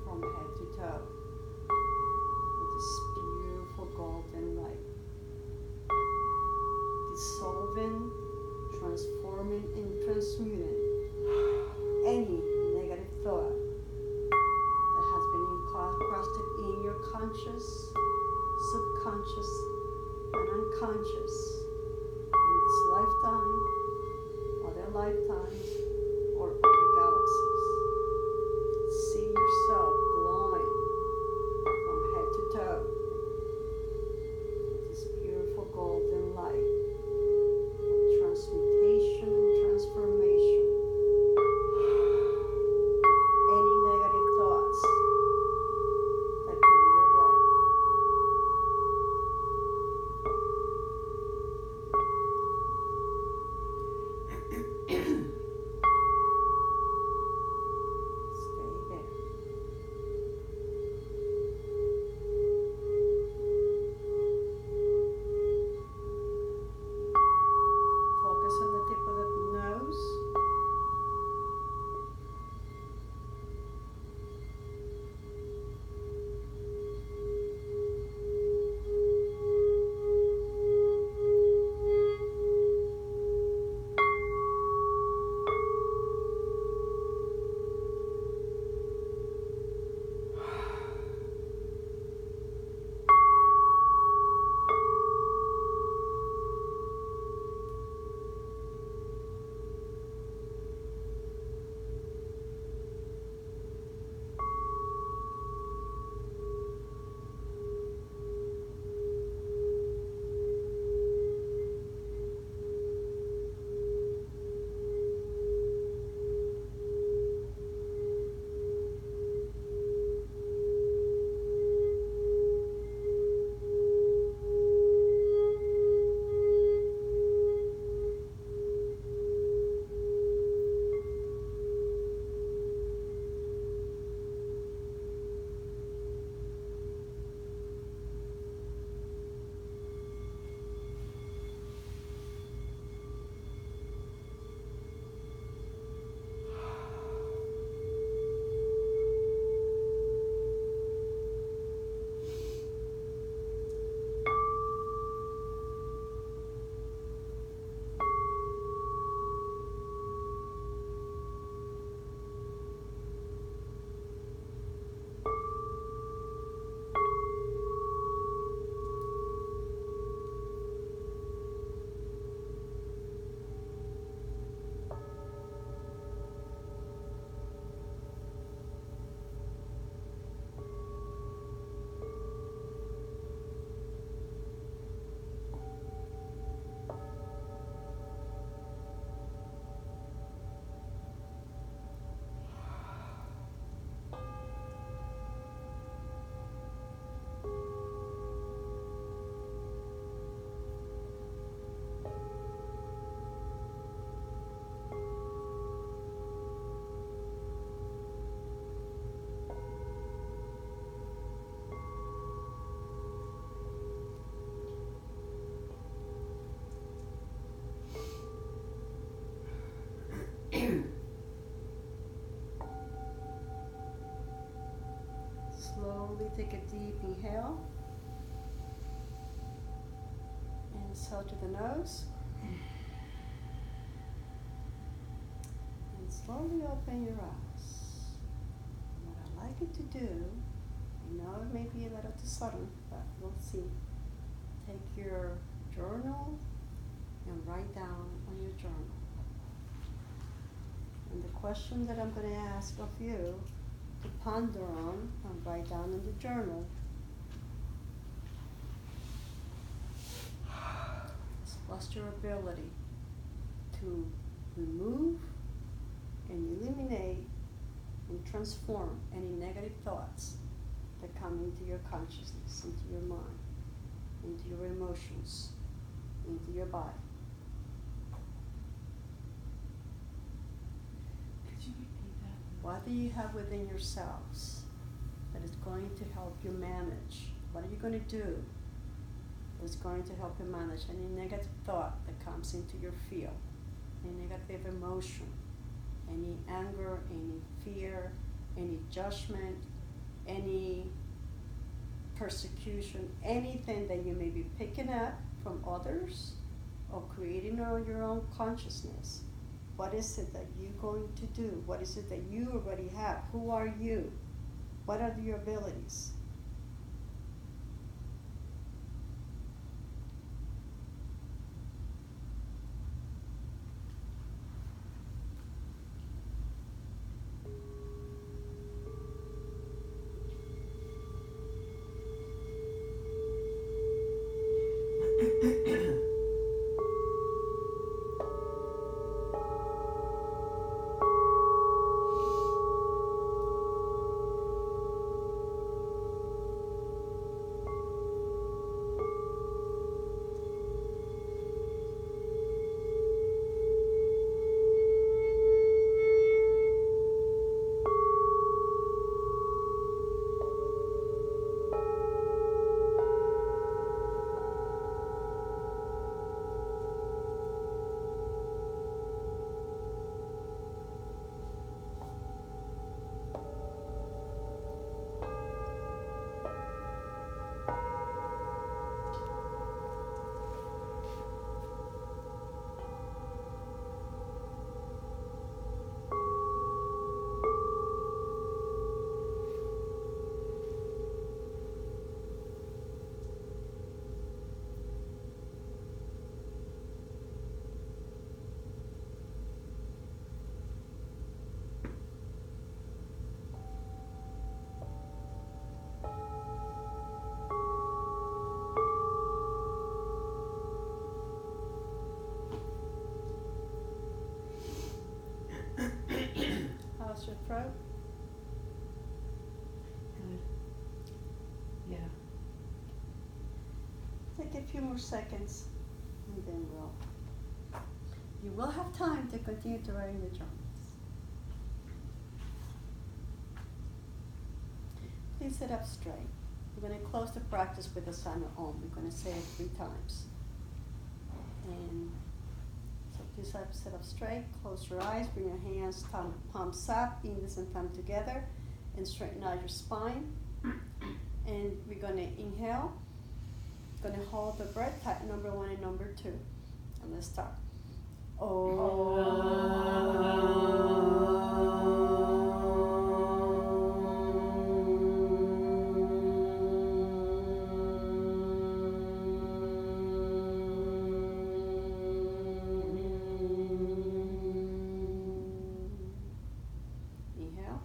from head to toe with this beautiful golden light, dissolving, transforming, and transmuting any negative thought that has been encrusted in your conscious, subconscious, and unconscious in this lifetime, other lifetimes, or other galaxies. See yourself glowing from head to toe with this beautiful golden light of transmutation and transformation of any negative thoughts that come your way. Stay there. Focus on the tip of the nose. Slowly take a deep inhale and exhale to the nose. And slowly open your eyes. What I'd like you to do, I know it may be a little too sudden, but we'll see. Take your journal and write down on your journal. And the question that I'm going to ask of you to ponder on and write down in the journal is, what's your ability to remove and eliminate and transform any negative thoughts that come into your consciousness, into your mind, into your emotions, into your body. Could you repeat that? What do you have within yourselves that is going to help you manage? What are you going to do that's going to help you manage any negative thought that comes into your field, any negative emotion, any anger, any fear, any judgment, any persecution, anything that you may be picking up from others or creating on your own consciousness. What is it that you're going to do? What is it that you already have? Who are you? What are your abilities? How's your throat? Good. Yeah. Take a few more seconds and then you will have time to continue to write in the journals. Please sit up straight. We're going to close the practice with the sign of Om. We're going to say it 3 times. And so please sit up straight, close your eyes, bring your hands, palms up, index and thumb together, and straighten out your spine. And we're going to inhale. Going to hold the breath, type number 1 and number 2. And let's start. Inhale.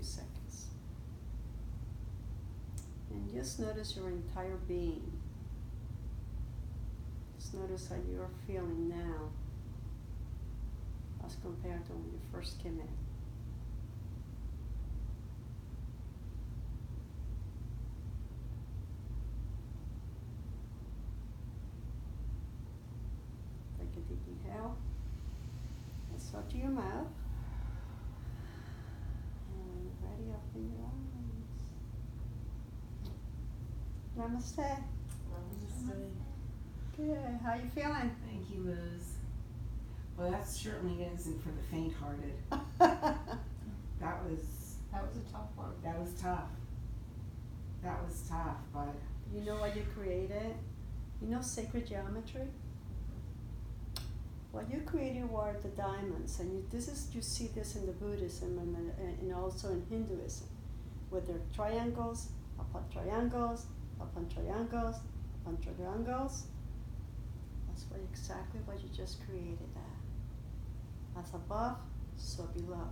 Seconds. And just notice your entire being. Just notice how you're feeling now as compared to when you first came in. Take a deep inhale. And start to your mouth. Ready, open your eyes. Namaste. Namaste. Good. How you feeling? Thank you, Liz. Well, that certainly isn't for the faint-hearted. That was a tough one. That was tough. That was tough, but You know what you created? You know sacred geometry? What you created were the diamonds, and you see this in the Buddhism and also in Hinduism, where they're triangles upon triangles upon triangles upon triangles. That's exactly what you just created. That as above, so below.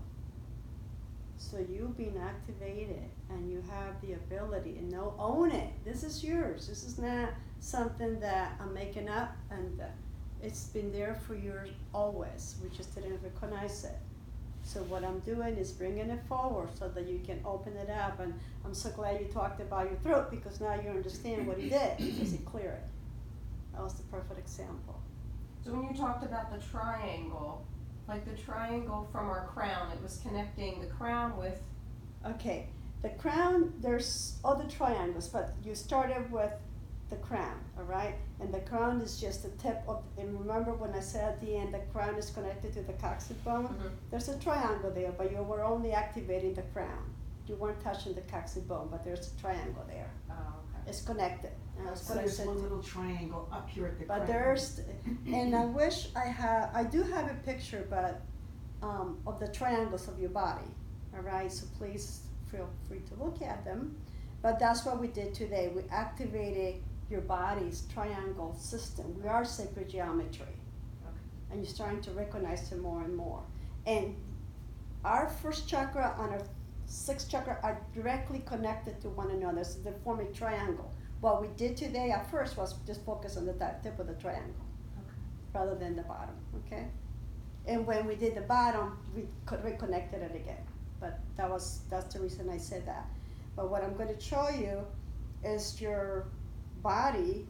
So you've been activated and you have the ability and now own it. This is yours. This is not something that I'm making up, and it's been there for years always. We just didn't recognize it. So what I'm doing is bringing it forward so that you can open it up. And I'm so glad you talked about your throat, because now you understand what he did, because he cleared it. That was the perfect example. So when you talked about the triangle, like the triangle from our crown, it was connecting the crown with, Okay, the crown, there's other triangles, but you started with the crown, all right? And the crown is just the tip of, and remember when I said at the end the crown is connected to the coccyx bone? Mhm. There's a triangle there, but you were only activating the crown. You weren't touching the coccyx bone, but there's a triangle there. oh, okay. It's connected. And that's So what I there's said. one little triangle up here at the But crown. there's, and I wish I do have a picture, but, of the triangles of your body, all right? So please feel free to look at them. But that's what we did today. We activated your body's triangle system. We are sacred geometry. Okay. And you're starting to recognize it more and more. And our first chakra and our sixth chakra are directly connected to one another, so they form a triangle. What we did today at first was just focus on the tip of the triangle, Okay. rather than the bottom, okay? And when we did the bottom, we reconnected it again. But that's the reason I said that. But what I'm gonna show you is your body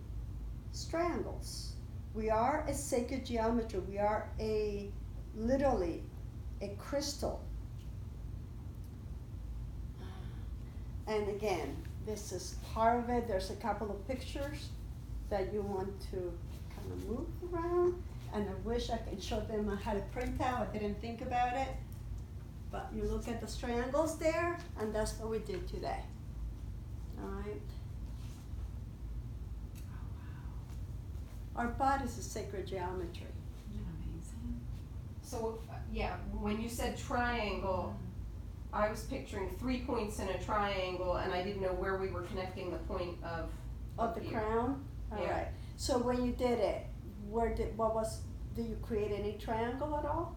triangles. We are a sacred geometry. We are literally a crystal. And again, this is part of it. There's a couple of pictures that you want to kind of move around. And I wish I could show them how to print out. I didn't think about it. But you look at the triangles there, and that's what we did today. All right. Our body is a sacred geometry. Isn't that amazing? So, yeah, when you said triangle, I was picturing 3 points in a triangle, and I didn't know where we were connecting the point of Of the here. crown? All Yeah. right. So when you did it, did you create any triangle at all?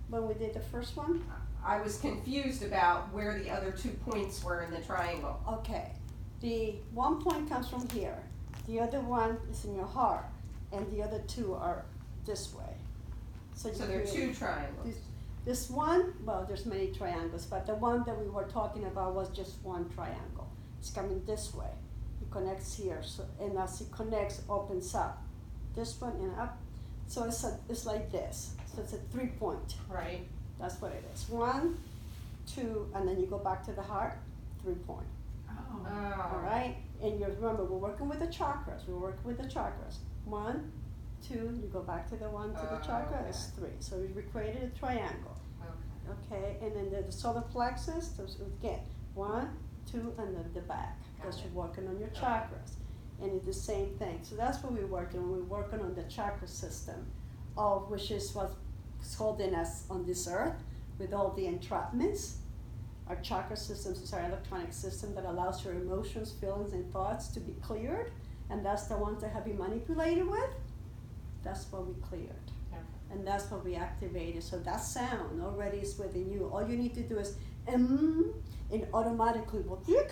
When we did the first one? I was confused about where the other 2 points were in the triangle. Okay. The one point comes from here. The other one is in your heart. And the other two are this way. So there are 2 triangles. This one, well, there's many triangles, but the one that we were talking about was just one triangle. It's coming this way. It connects here, so, and as it connects, opens up. This one and up. So it's like this. So it's a 3 point. Right. That's what it is. 1, 2, and then you go back to the heart, 3 point. Oh. All right? And you remember, we're working with the chakras. 1, 2, you go back to the one to the chakra, Okay. it's 3. So we created a triangle. Okay. Okay, and then the solar plexus, those again, 1, 2, and then the back, because Got it. you're working on your Okay. chakras. And it's the same thing. So that's what we're working on. We're working on the chakra system, of which is what's holding us on this earth with all the entrapments. Our chakra system is our electronic system that allows your emotions, feelings, and thoughts to be cleared. And that's the ones that have been manipulated with. That's what we cleared. Okay. And that's what we activated. So that sound already is within you. All you need to do is and automatically will tick.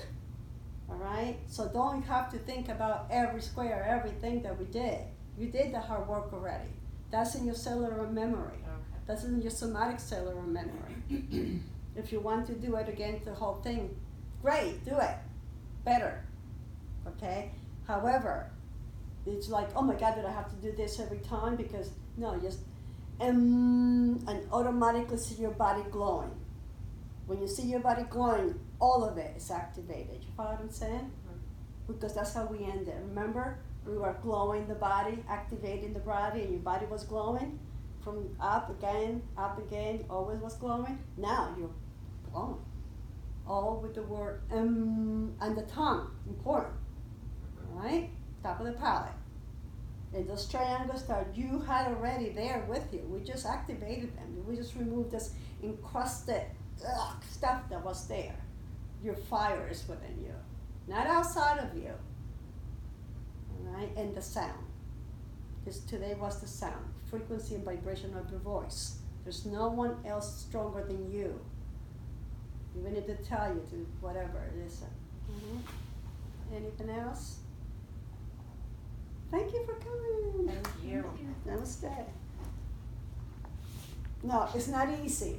All right? So don't have to think about every square, everything that we did. You did the hard work already. That's in your cellular memory. Okay. That's in your somatic cellular memory. If you want to do it again, the whole thing, great, do it. Better. Okay? However, it's like, oh my God, did I have to do this every time? Because no, just and automatically see your body glowing. When you see your body glowing, all of it is activated. You follow what I'm saying? Because that's how we end it. Remember, we were glowing the body, activating the body, and your body was glowing from up again, always was glowing. Now you're glowing. All with the word and the tongue, important. All right? Top of the palate. And those triangles that you had already there with you, we just activated them. We just removed this encrusted stuff that was there. Your fire is within you, not outside of you. All right? And the sound. Because today was the sound, frequency and vibration of your voice. There's no one else stronger than you. Even if they tell you to whatever, listen. Anything else? Thank you for coming. Thank you. Namaste. No, it's not easy.